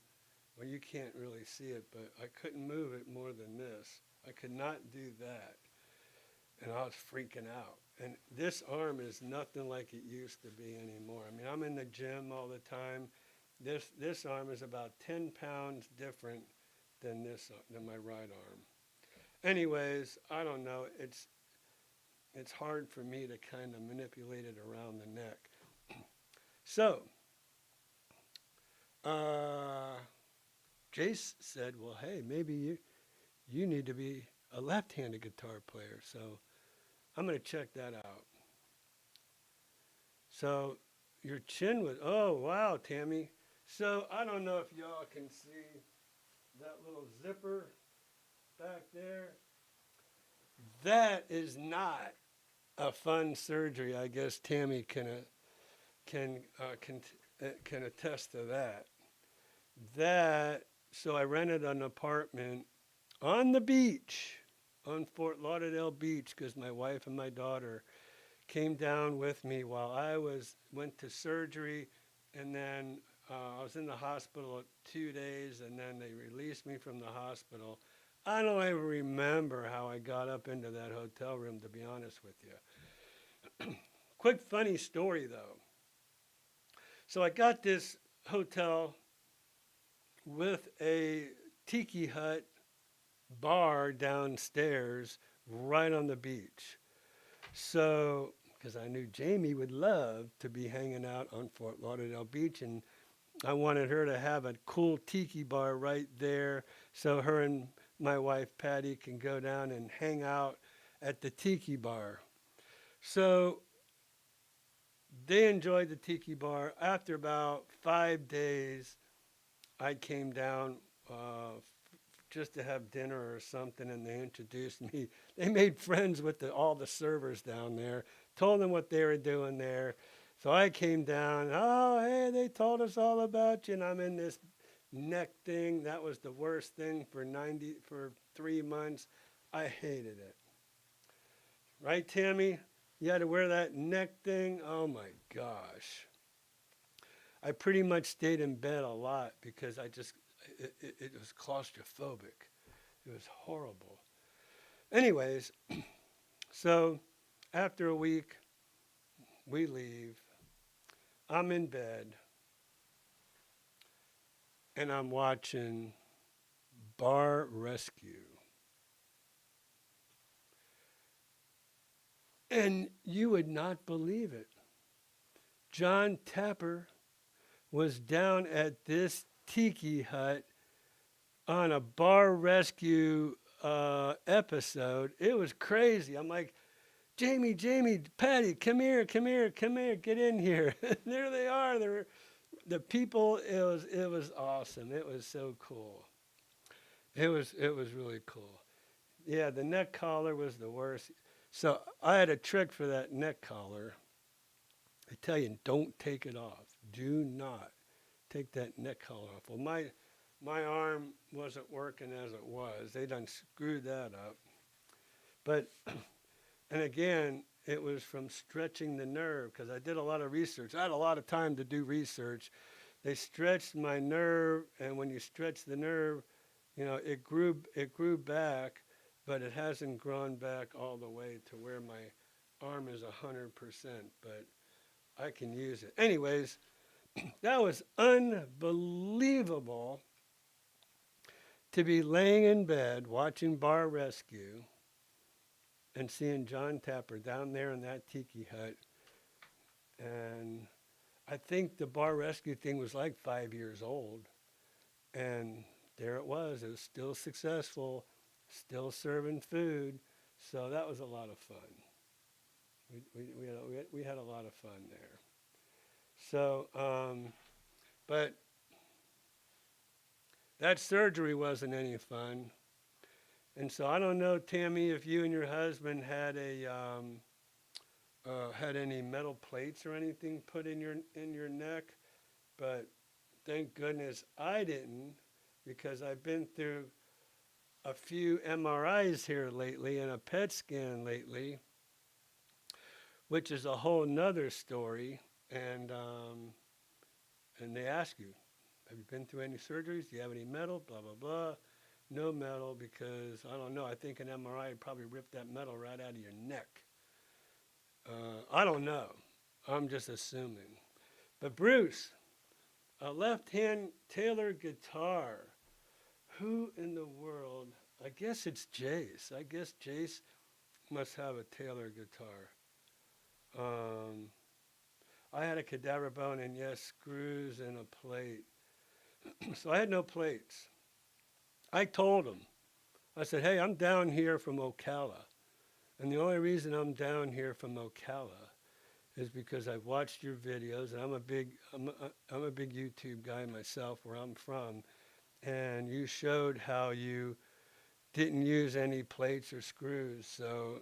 Well, you can't really see it, but I couldn't move it more than this. I could not do that. And I was freaking out. And this arm is nothing like it used to be anymore. I mean, I'm in the gym all the time. This arm is about 10 pounds different than my right arm. Anyways, I don't know. It's hard for me to kind of manipulate it around the neck. So, Jace said, well, hey, maybe you need to be a left-handed guitar player. So I'm going to check that out. So your chin was, oh, wow, Tammy. So I don't know if y'all can see that little zipper back there. That is not a fun surgery. I guess Tammy can attest to that. So I rented an apartment on the beach, on Fort Lauderdale Beach, because my wife and my daughter came down with me while I went to surgery, and then I was in the hospital 2 days, and then they released me from the hospital. I don't even remember how I got up into that hotel room, to be honest with you. Quick funny story, though. So I got this hotel with a tiki hut bar downstairs right on the beach. So, because I knew Jamie would love to be hanging out on Fort Lauderdale Beach, and I wanted her to have a cool tiki bar right there so her and my wife Patty can go down and hang out at the tiki bar. So they enjoyed the tiki bar. After about 5 days, I came down just to have dinner or something, and they introduced me. They made friends with all the servers down there, told them what they were doing there. So I came down, oh, hey, they told us all about you, and I'm in this neck thing. That was the worst thing for 3 months. I hated it. Right, Tammy? You had to wear that neck thing? Oh, my gosh. I pretty much stayed in bed a lot because it was claustrophobic. It was horrible. Anyways, so after a week, we leave. I'm in bed. and I'm watching Bar Rescue. And you would not believe it. John Tapper was down at this tiki hut on a bar rescue episode. It was crazy. I'm like, Jamie, Patty, come here, get in here. There they are. They're the people. It was awesome. It was so cool. It was really cool. Yeah, the neck collar was the worst. So I had a trick for that neck collar. I tell you, don't take it off. Do not take that neck collar off. Well, my arm wasn't working as it was. They done screwed that up. But and again, it was from stretching the nerve because I did a lot of research. I had a lot of time to do research. They stretched my nerve, and when you stretch the nerve, it grew back, but it hasn't grown back all the way to where my arm is 100%. But I can use it. Anyways, that was unbelievable to be laying in bed watching Bar Rescue and seeing John Tapper down there in that tiki hut. And I think the Bar Rescue thing was like 5 years old. And there it was. It was still successful, still serving food. So that was a lot of fun. We had a lot of fun there. So, but that surgery wasn't any fun. And so I don't know, Tammy, if you and your husband had any metal plates or anything put in your neck, but thank goodness I didn't, because I've been through a few MRIs here lately and a PET scan lately, which is a whole nother story. And they ask you, have you been through any surgeries? Do you have any metal? Blah blah blah. No metal, because I don't know. I think an MRI would probably rip that metal right out of your neck. I don't know. I'm just assuming. But Bruce, a left-hand Taylor guitar. Who in the world? I guess it's Jace. I guess Jace must have a Taylor guitar. I had a cadaver bone and yes, screws and a plate. So I had no plates. I told him, I said, hey, I'm down here from Ocala. And the only reason I'm down here from Ocala is because I've watched your videos, and I'm a big YouTube guy myself where I'm from. And you showed how you didn't use any plates or screws. So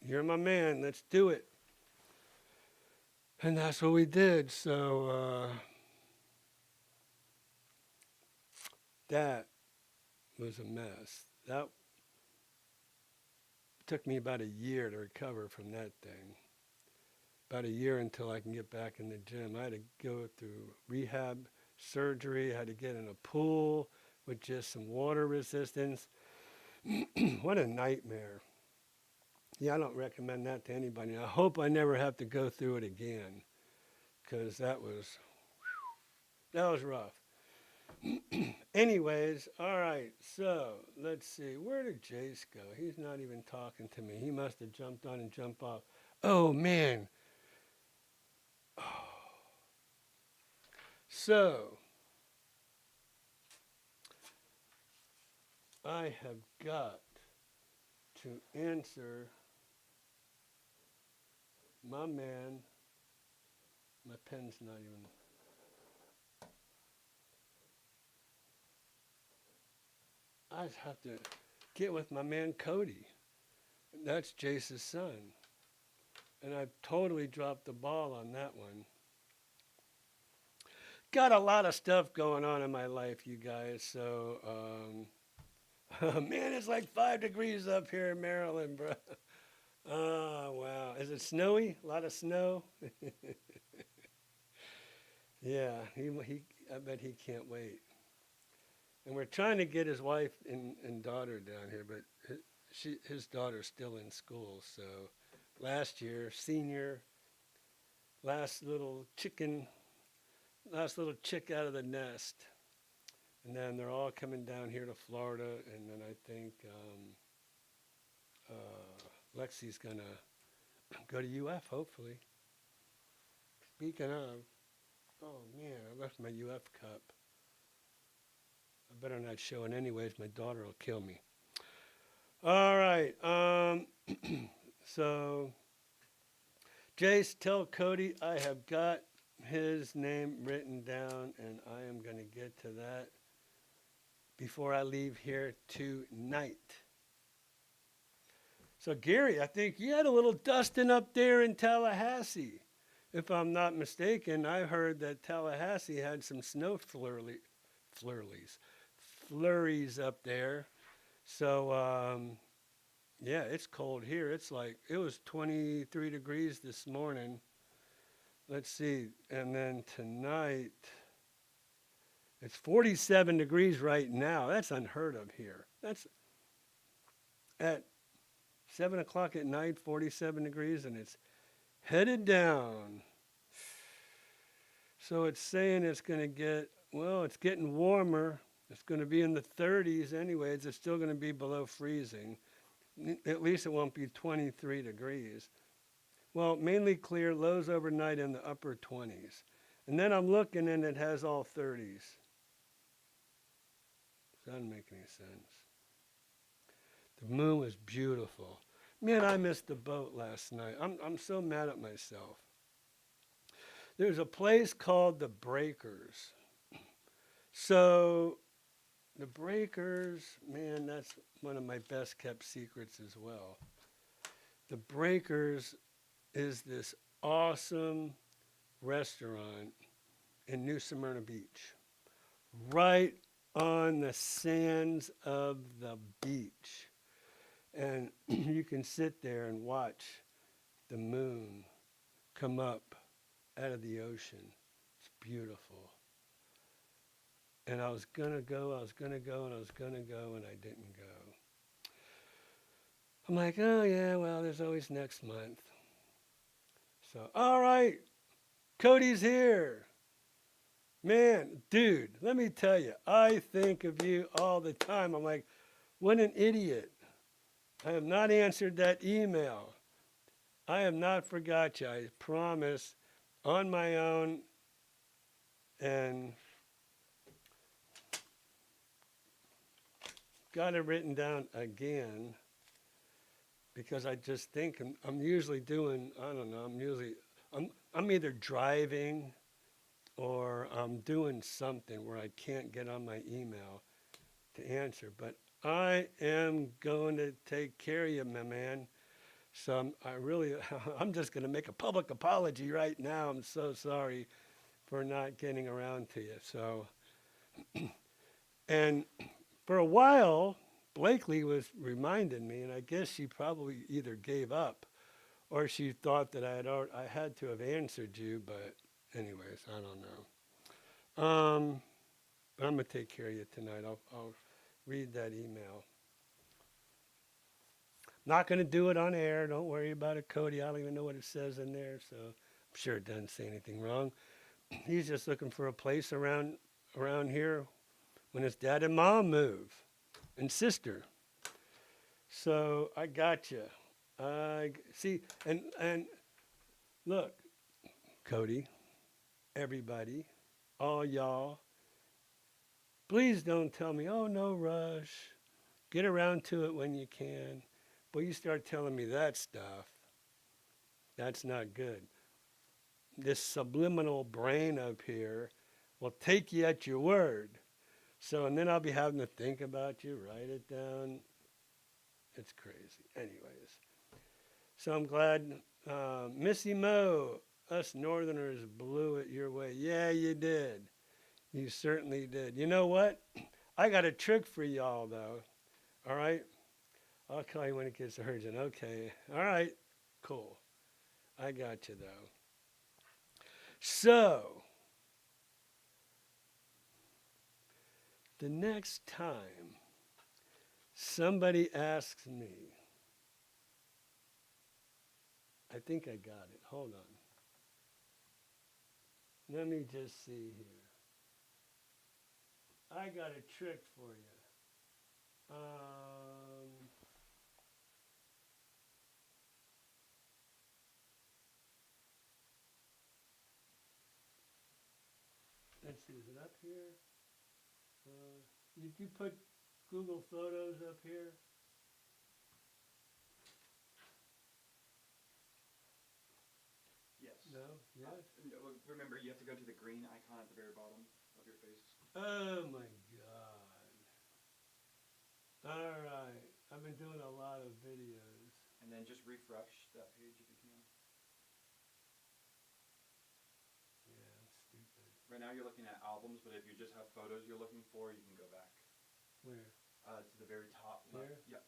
you're my man. Let's do it. And that's what we did. So that was a mess. That took me about a year to recover from that thing. About a year until I can get back in the gym. I had to go through rehab, surgery. I had to get in a pool with just some water resistance. What a nightmare. Yeah, I don't recommend that to anybody. I hope I never have to go through it again, because that was rough. Anyways, all right, so let's see. Where did Jace go? He's not even talking to me. He must have jumped on and jumped off. Oh, man. So, I have got to answer my man. My pen's not even. I just have to get with my man Cody. That's Jace's son. And I totally dropped the ball on that one. Got a lot of stuff going on in my life, you guys. So, man, it's like 5 degrees up here in Maryland, bro. Oh, wow. Is it snowy? A lot of snow? Yeah, I bet he can't wait. And we're trying to get his wife and daughter down here, but his daughter's still in school. So last year, senior, last little chick out of the nest. And then they're all coming down here to Florida, and then I think Lexi's gonna go to UF hopefully. Speaking of, oh man, I left my UF cup. I better not show it anyways. My daughter will kill me. All right. So, Jace, tell Cody I have got his name written down, and I am going to get to that before I leave here tonight. So, Gary, I think you had a little dusting up there in Tallahassee. If I'm not mistaken, I heard that Tallahassee had some snow flurries up there. So, yeah, it's cold here. It's like, it was 23 degrees this morning. Let's see. And then tonight, it's 47 degrees right now. That's unheard of here. That's at 7 o'clock at night, 47 degrees, and it's headed down. So it's saying it's going to get, well, it's getting warmer. It's going to be in the 30s anyways. It's still going to be below freezing. At least it won't be 23 degrees. Well, mainly clear, lows overnight in the upper 20s. And then I'm looking and it has all 30s. Doesn't make any sense. The moon was beautiful. Man, I missed the boat last night. I'm so mad at myself. There's a place called the Breakers. So the Breakers, man, that's one of my best kept secrets as well. The Breakers is this awesome restaurant in New Smyrna Beach, right on the sands of the beach. And you can sit there and watch the moon come up out of the ocean. It's beautiful. And I was going to go, and I was going to go, and I didn't go. I'm like, oh yeah, well, there's always next month. So, all right, Cody's here. Man, dude, let me tell you, I think of you all the time. I'm like, what an idiot. I have not answered that email. I have not forgot you. I promise, on my own. And got it written down again because I just think I'm usually doing, I don't know, I'm either driving or I'm doing something where I can't get on my email to answer. But I am going to take care of you, my man. So I'm just going to make a public apology right now. I'm so sorry for not getting around to you. So, and for a while, Blakely was reminding me, and I guess she probably either gave up or she thought that I had to have answered you. But anyways, I don't know. But I'm gonna take care of you tonight. I'll read that email. Not gonna do it on air. Don't worry about it, Cody. I don't even know what it says in there, so I'm sure it doesn't say anything wrong. He's just looking for a place around here when his dad and mom move, and sister. So I got you. I see, and look, Cody, everybody, all y'all, please don't tell me, oh, no rush. Get around to it when you can. But you start telling me that stuff, that's not good. This subliminal brain up here will take you at your word. So, and then I'll be having to think about you, write it down. It's crazy. Anyways, so I'm glad Missy Mo, us Northerners blew it your way. Yeah, you did. You certainly did. You know what? I got a trick for y'all, though. All right? I'll call you when it gets urgent. Okay. All right. Cool. I got you, though. So, the next time somebody asks me, I think I got it. Hold on. Let me just see here. I got a trick for you. Let's see, is it up here? Did you put Google Photos up here? Yes. No? Yes? No, remember, you have to go to the green icon at the very bottom of your face. Oh my God. All right. I've been doing a lot of videos. And then just refresh that page if you can. Yeah, I'm stupid. Right now you're looking at albums, but if you just have photos you're looking for, you can go back. Where? To the very top left. Here? Yep.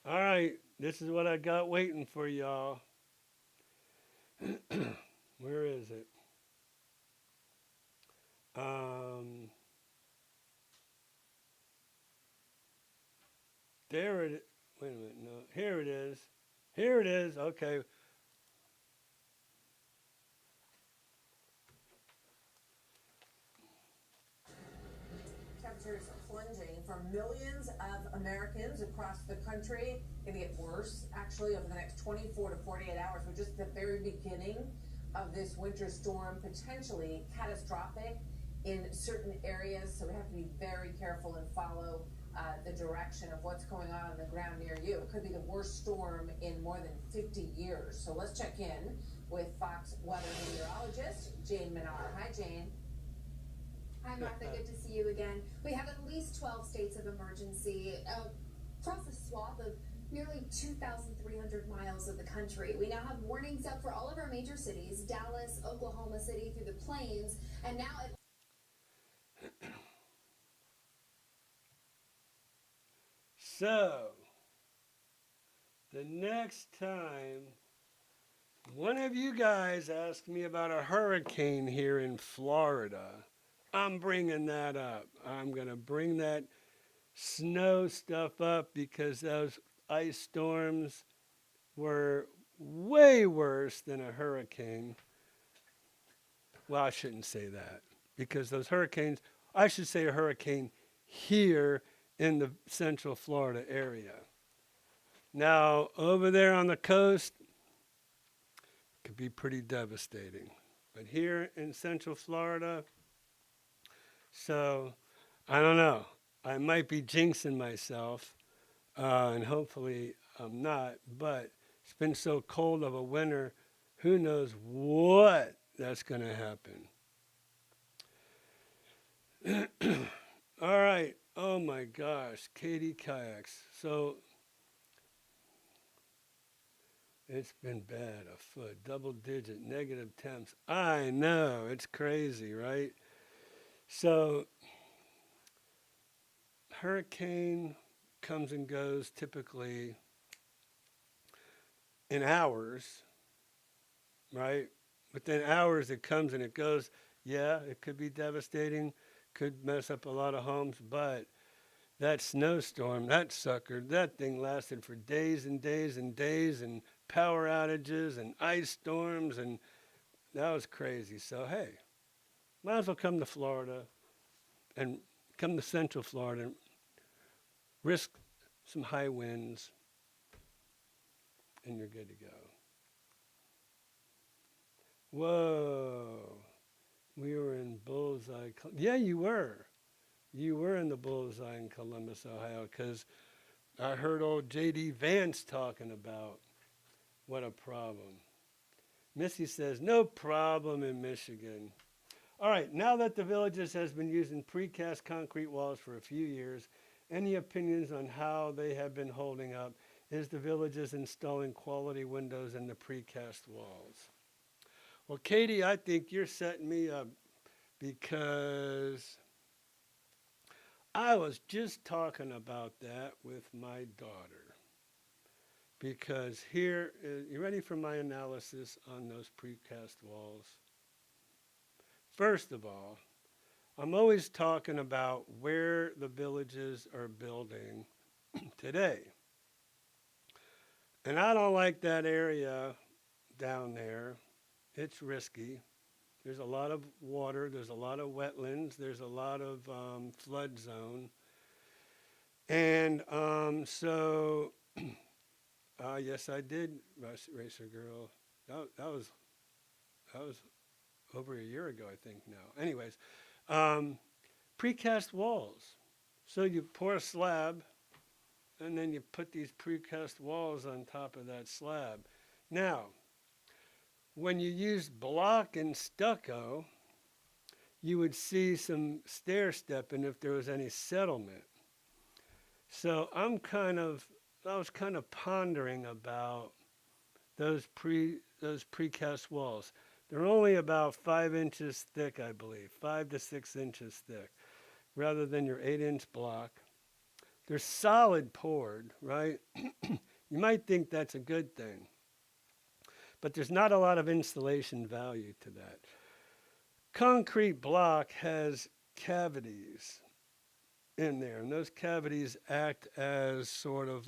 All right. This is what I got waiting for y'all. Where is it? There it is. Wait a minute. No. Here it is. Here it is. Okay. Temperatures plunging for millions of Americans across the country. Going to get worse, actually, over the next 24 to 48 hours. We're just at the very beginning of this winter storm, potentially catastrophic in certain areas. So we have to be very careful and follow the direction of what's going on the ground near you. It could be the worst storm in more than 50 years. So let's check in with Fox weather meteorologist Jane Menard. Hi, Jane. Hi, Martha. Good to see you again. We have at least 12 states of emergency across a swath of nearly 2,300 miles of the country. We now have warnings up for all of our major cities, Dallas, Oklahoma City, through the plains, and now... So, the next time one of you guys asks me about a hurricane here in Florida, I'm bringing that up. I'm going to bring that snow stuff up because those ice storms were way worse than a hurricane. Well, I shouldn't say that because those hurricanes, I should say a hurricane here in the central Florida area. Now, over there on the coast, it could be pretty devastating. But here in central Florida, so I don't know. I might be jinxing myself, and hopefully I'm not, but it's been so cold of a winter, who knows what that's going to happen. All right. Oh my gosh, Katie Kayaks. So it's been bad afoot, double-digit negative temps. I know, it's crazy, right? So hurricane comes and goes typically in hours, right? Within hours it comes and it goes. Yeah, it could be devastating, could mess up a lot of homes, but that snowstorm, that sucker, that thing lasted for days and days and days, and power outages and ice storms, and that was crazy. So hey, might as well come to Florida and come to Central Florida and risk some high winds, and you're good to go. Whoa, we were in bullseye. Yeah, you were. You were in the bullseye in Columbus, Ohio, because I heard old J.D. Vance talking about what a problem. Missy says, no problem in Michigan. All right, now that the Villages has been using precast concrete walls for a few years, any opinions on how they have been holding up? Is the Villages installing quality windows in the precast walls? Well, Katie, I think you're setting me up because I was just talking about that with my daughter. Because here, you ready for my analysis on those precast walls? First of all, I'm always talking about where the Villages are building today. And I don't like that area down there. It's risky. There's a lot of water, there's a lot of wetlands, there's a lot of flood zone. And yes, I did race a girl. That was over a year ago, I think now. Anyways, precast walls. So you pour a slab, and then you put these precast walls on top of that slab. Now, when you use block and stucco, you would see some stair stepping if there was any settlement. So I was kind of pondering about those precast walls. They're only about 5 inches thick, I believe, 5 to 6 inches thick, rather than your 8-inch block. They're solid poured, right? You might think that's a good thing, but there's not a lot of insulation value to that. Concrete block has cavities in there, and those cavities act as sort of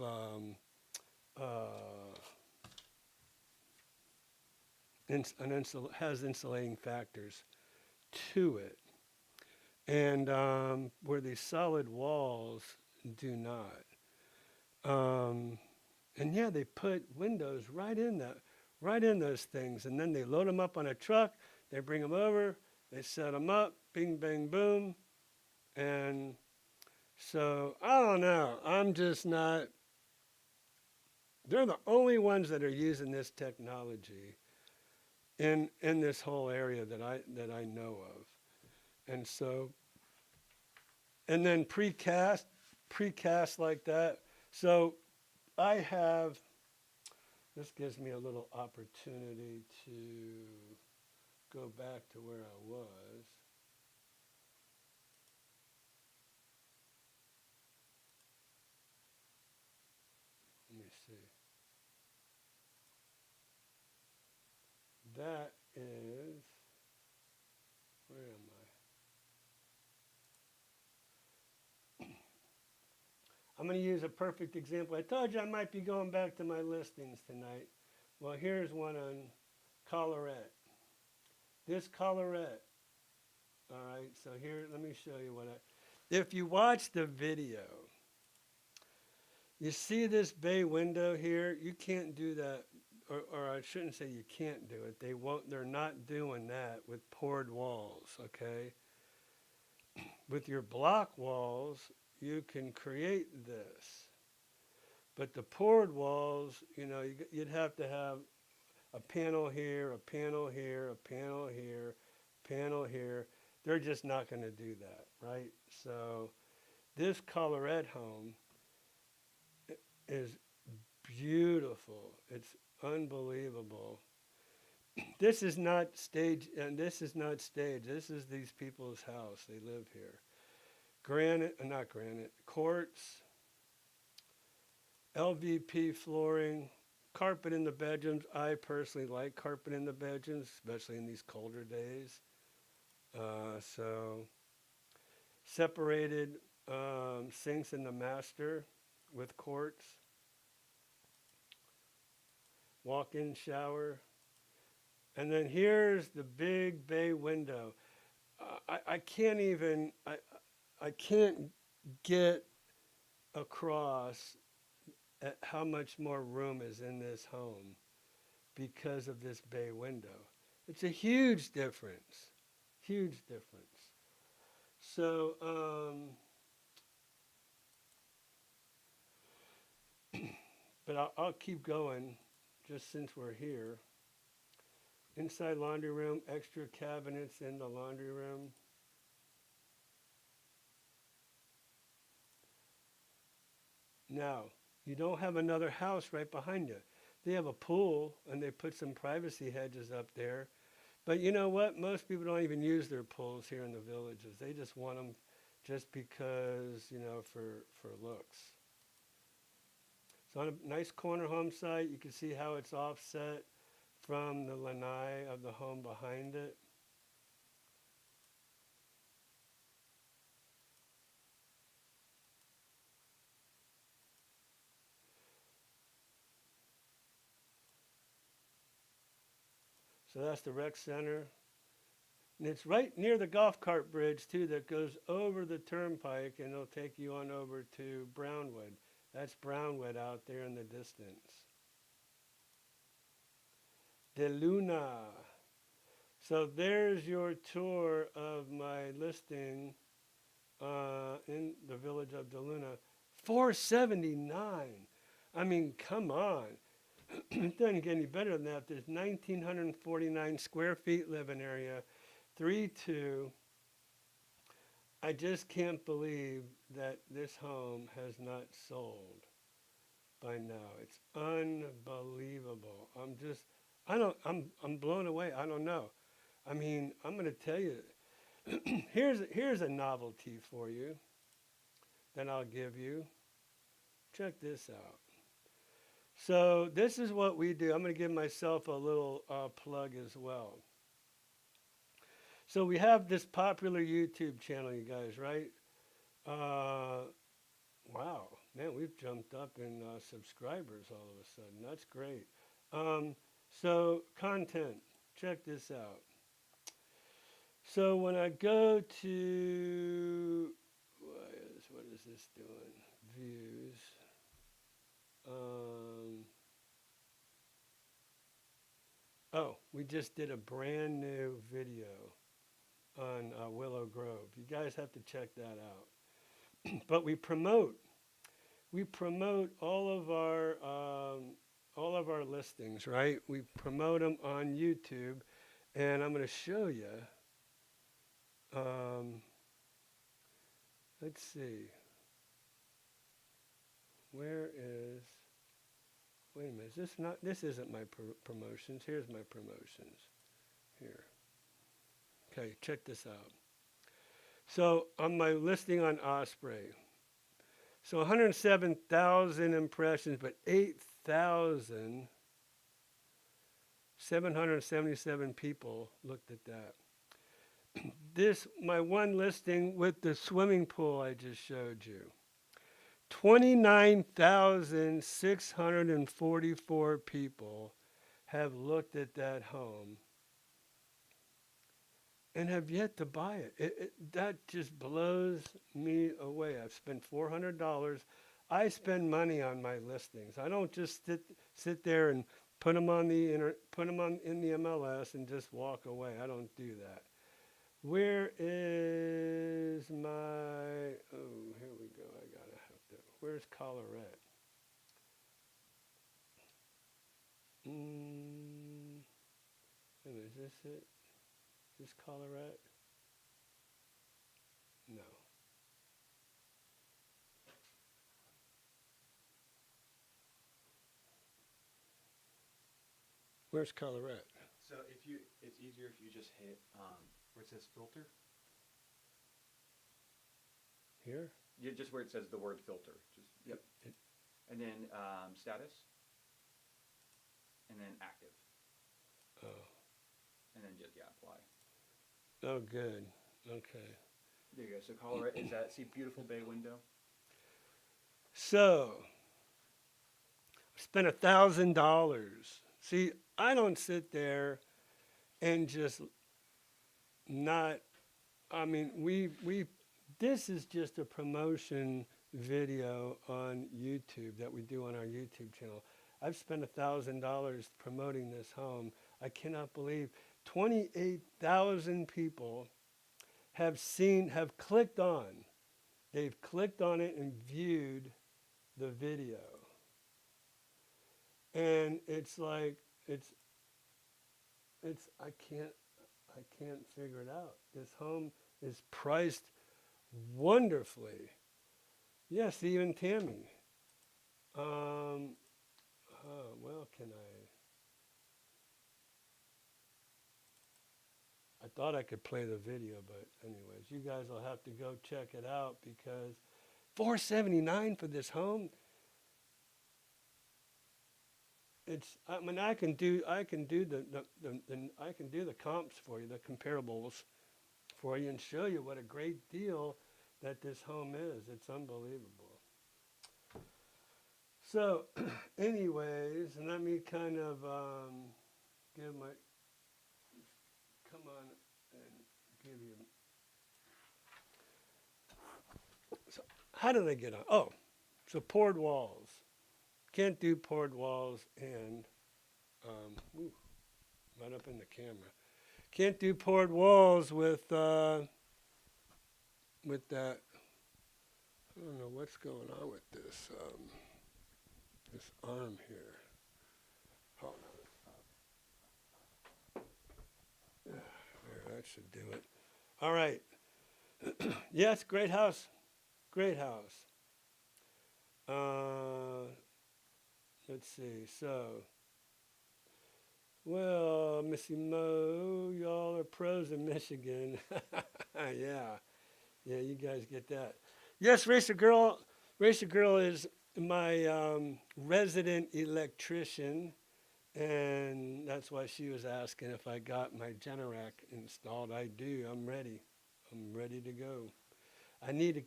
has insulating factors to it, and where these solid walls do not. And yeah, they put windows right in those things, and then they load them up on a truck. They bring them over, they set them up, bing, bang, boom, and so I don't know. I'm just not. They're the only ones that are using this technology in this whole area that I know of, and so, and then precast like that. So I have. This gives me a little opportunity to go back to where I was. Let me see. That is, where am I? I'm going to use a perfect example. I told you I might be going back to my listings tonight. Well, here's one on Colorette. This Colorette. All right, so here, let me show you if you watch the video, you see this bay window here, you can't do that, or I shouldn't say you can't do it. They're not doing that with poured walls, okay? With your block walls, you can create this. But the poured walls, you'd have to have a panel here, a panel here, a panel here, panel here. They're just not going to do that, right? So this Colorette home is beautiful. It's unbelievable. This is not staged, and this is not staged. This is these people's house. They live here. Not granite, quartz, LVP flooring, carpet in the bedrooms. I personally like carpet in the bedrooms, especially in these colder days. So separated sinks in the master with quartz. Walk-in shower. And then here's the big bay window. I can't get across at how much more room is in this home because of this bay window. It's a huge difference. Huge difference. So, but I'll keep going just since we're here. Inside laundry room, extra cabinets in the laundry room. Now, you don't have another house right behind you. They have a pool and they put some privacy hedges up there. But you know what? Most people don't even use their pools here in the villages. They just want them just because, for looks. So on a nice corner home site, you can see how it's offset from the lanai of the home behind it. So that's the rec center. And it's right near the golf cart bridge, too, that goes over the turnpike, and it'll take you on over to Brownwood. That's Brownwood out there in the distance. De Luna. So there's your tour of my listing in the village of De Luna. $479. I mean, come on. It doesn't get any better than that. There's 1,949 square feet living area, 3-2. I just can't believe that this home has not sold by now. It's unbelievable. I'm blown away. I don't know. I mean, I'm going to tell you, here's a novelty for you that I'll give you. Check this out. So this is what we do. I'm going to give myself a little plug as well. So we have this popular YouTube channel, you guys, right? Wow, man, we've jumped up in subscribers all of a sudden. That's great. So content, check this out. So when I go to, what is this doing? Views. Oh, we just did a brand new video on Willow Grove. You guys have to check that out. But we promote all of our listings, right? We promote them on YouTube, and I'm going to show you. Let's see. Where is? Wait a minute. This isn't my promotions. Here's my promotions. Here. Okay, check this out. So on my listing on Osprey, so 107,000 impressions, but 8,777 people looked at that. My one listing with the swimming pool I just showed you. 29,644 people have looked at that home and have yet to buy it. That just blows me away. I've spent $400. I spend money on my listings. I don't just sit there and put them on in the MLS and just walk away. I don't do that. Where is my? Oh, here we go. Where's Colorette? Is this it? Is this Colorette? No. Where's Colorette? So it's easier if you just hit where it says filter. Here? Yeah, just where it says the word filter. Just yep. And then status. And then active. Oh. And then just apply. Oh, good. Okay. There you go. So Colorado is that. See beautiful bay window. So I spent $1,000. See, I don't sit there and just not. I mean, this is just a promotion video on YouTube that we do on our YouTube channel. I've spent $1,000 promoting this home. I cannot believe 28,000 people have clicked on. They've clicked on it and viewed the video. And it's like, I can't figure it out. This home is priced wonderfully. Yes, even Tammy. Well, I thought I could play the video, but anyways, you guys will have to go check it out because $479 for this home. I mean, I can do the comps for you, the comparables for you, and show you what a great deal that this home is. It's unbelievable. So, anyways, let me kind of come on and give you. So how did I get on? Oh, so poured walls. Can't do poured walls and ooh, right up in the camera. Can't do poured walls with that. I don't know what's going on with this arm here. Hold on. There, that should do it. All right. Yes, great house. Great house. Let's see. So, well, Missy Mo, y'all are pros in Michigan. Yeah. Yeah, you guys get that. Yes, Racer Girl. Racer Girl is my resident electrician, and that's why she was asking if I got my Generac installed. I do. I'm ready. I'm ready to go. I need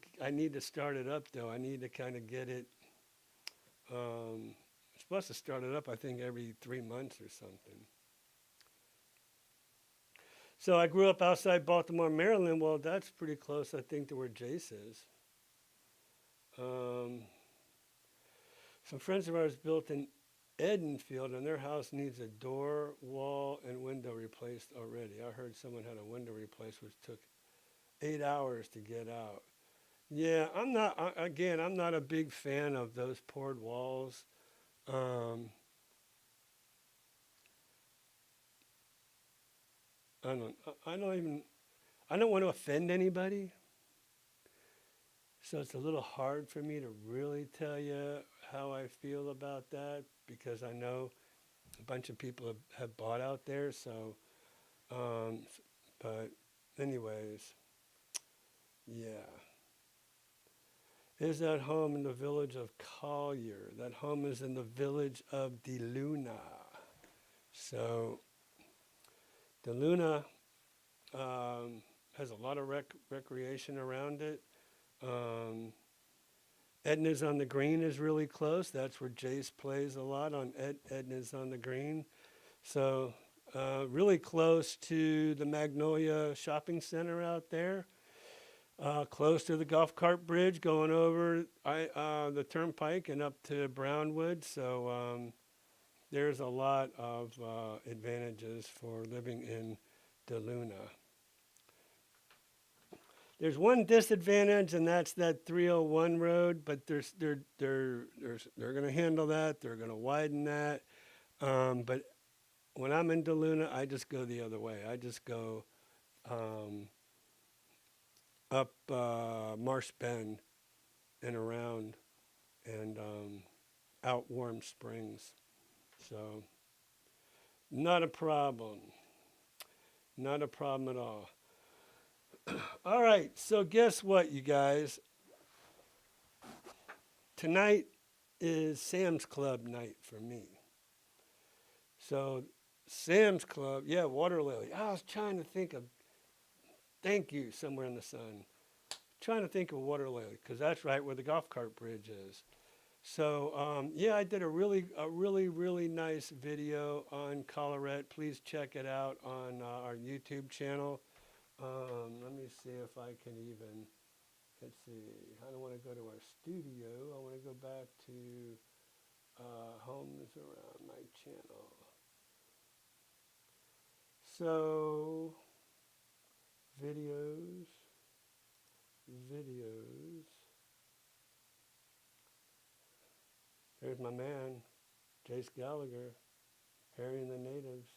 to start it up though. I need to kind of get it. I'm supposed to start it up, I think, every 3 months or something. So I grew up outside Baltimore, Maryland. Well, that's pretty close, I think, to where Jace is. Some friends of ours built in Edenfield, and their house needs a door, wall, and window replaced already. I heard someone had a window replaced, which took 8 hours to get out. Yeah, I'm not. Again, I'm not a big fan of those poured walls. Um, I don't. I don't even. I don't want to offend anybody, so it's a little hard for me to really tell you how I feel about that because I know a bunch of people have bought out there. So, but anyways, yeah. Is that home in the village of Collier? That home is in the village of DeLuna. So, DeLuna has a lot of recreation around it. Edna's on the Green is really close. That's where Jace plays a lot on Edna's on the Green. So, really close to the Magnolia Shopping Center out there. Close to the golf cart bridge going over the turnpike and up to Brownwood. So there's a lot of advantages for living in DeLuna. There's one disadvantage, and that's that 301 road, but they're going to handle that. They're going to widen that. But when I'm in DeLuna, I just go the other way. I just go up Marsh Bend and around and out Warm Springs. So not a problem. Not a problem at all. All right, so guess what, you guys? Tonight is Sam's Club night for me. So Sam's Club, yeah, Water Lily. I was trying to think of, thank you, Somewhere in the Sun. Trying to think of Water Lily, because that's right where the golf cart bridge is. So, yeah, I did a really nice video on Colorette. Please check it out on our YouTube channel. Let me see if I can even, let's see, I don't want to go to our studio. I want to go back to homes around my channel. So, videos. There's my man, Jace Gallagher, Harrying the Natives.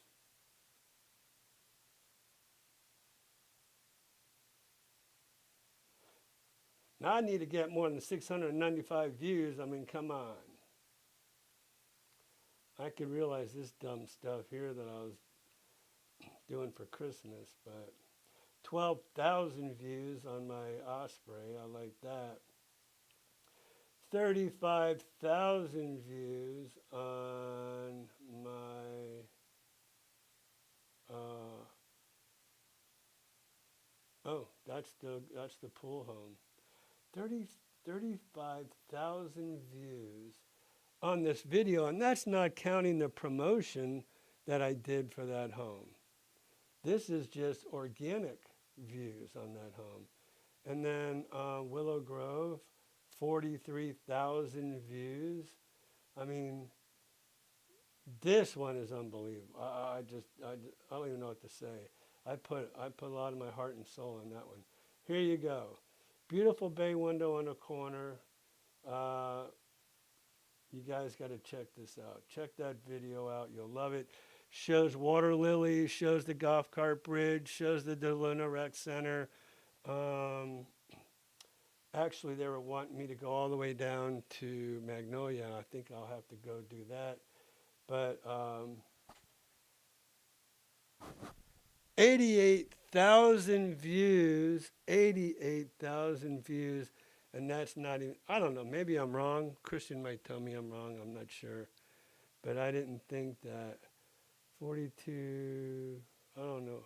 Now I need to get more than 695 views. I mean, come on. I could realize this dumb stuff here that I was doing for Christmas, but 12,000 views on my Osprey. I like that. 35,000 views on my that's the pool home. 35,000 views on this video, and that's not counting the promotion that I did for that home. This is just organic views on that home. And then Willow Grove, 43,000 views. I mean, this one is unbelievable. I don't even know what to say. I put a lot of my heart and soul in that one. Here you go. Beautiful bay window on the corner. You guys got to check this out. Check that video out. You'll love it. Shows water lilies, shows the golf cart bridge, shows the DeLuna Rec Center. Actually, they were wanting me to go all the way down to Magnolia. I think I'll have to go do that. But 88,000 views, 88,000 views, and that's not even, I don't know, maybe I'm wrong. Christian might tell me I'm wrong, I'm not sure. But I didn't think that 42, I don't know.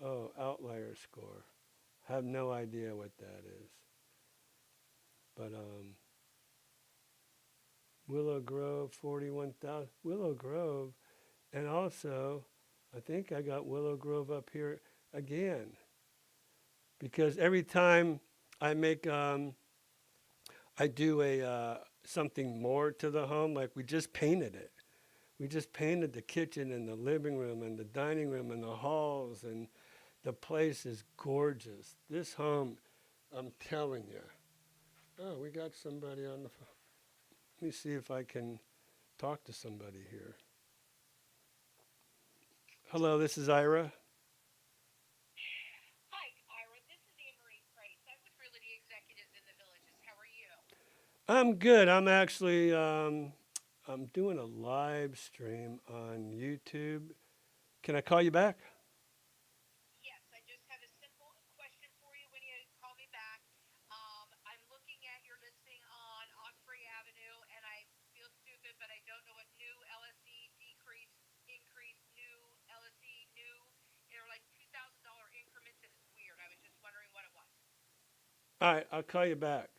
Oh, outlier score. Have no idea what that is. But Willow Grove, 41,000. Willow Grove, and also, I think I got Willow Grove up here again. Because every time I make, I do a something more to the home, like we just painted it. We just painted the kitchen and the living room and the dining room and the halls, and the place is gorgeous. This home, I'm telling you. Oh, we got somebody on the phone. Let me see if I can talk to somebody here. Hello, this is Ira. Hi, Ira. This is Anne Marie Price. I'm with Realty Executives in the Villages. How are you? I'm good. I'm actually I'm doing a live stream on YouTube. Can I call you back? Yes, I just have a simple question for you when you call me back. I'm looking at your listing on Osprey Avenue, and I feel stupid, but I don't know what new LSE decrease, increase, new LSE, new. They're like $2,000 increments, and it's weird. I was just wondering what it was. All right, I'll call you back.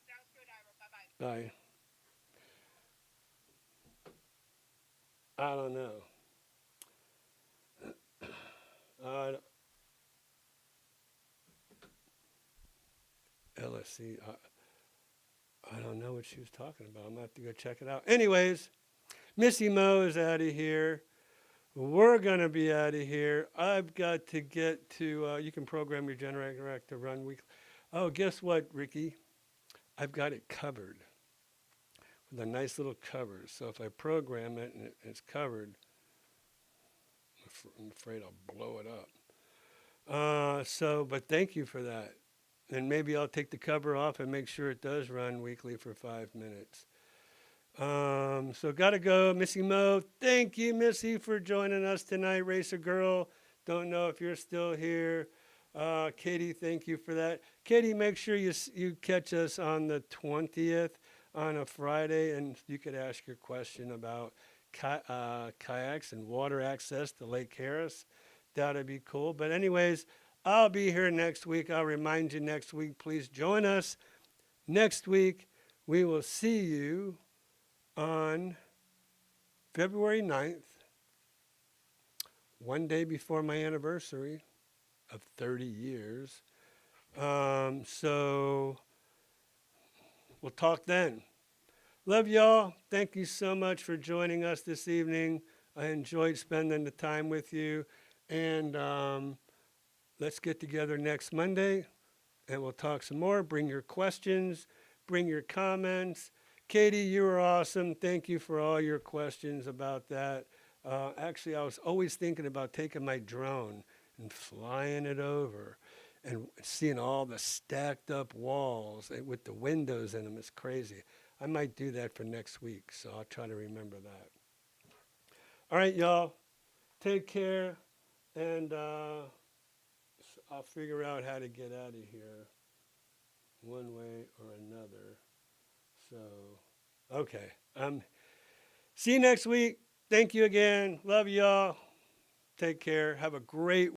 Sounds good, Ira. Bye-bye. Bye. I don't know. LSC. I don't know what she was talking about. I'm going to have to go check it out. Anyways, Missy Mo is out of here. We're going to be out of here. I've got to get to, you can program your generator to run weekly. Oh, guess what, Ricky? I've got it covered with a nice little cover. So if I program it and it's covered, I'm afraid I'll blow it up. But thank you for that. And maybe I'll take the cover off and make sure it does run weekly for 5 minutes. So gotta go, Missy Mo. Thank you, Missy, for joining us tonight, Racer Girl. Don't know if you're still here. Katie, thank you for that. Katie, make sure you catch us on the 20th on a Friday, and you could ask your question about kayaks and water access to Lake Harris. That'd be cool. But anyways, I'll be here next week. I'll remind you next week. Please join us next week. We will see you on February 9th, one day before my anniversary of 30 years. So we'll talk then. Love y'all. Thank you so much for joining us this evening. I enjoyed spending the time with you. And let's get together next Monday and we'll talk some more. Bring your questions, bring your comments. Katie, you were awesome. Thank you for all your questions about that. Actually, I was always thinking about taking my drone and flying it over and seeing all the stacked up walls with the windows in them. It's crazy. I might do that for next week, so I'll try to remember that. All right, y'all. Take care, and I'll figure out how to get out of here one way or another. So, okay. See you next week. Thank you again. Love y'all. Take care. Have a great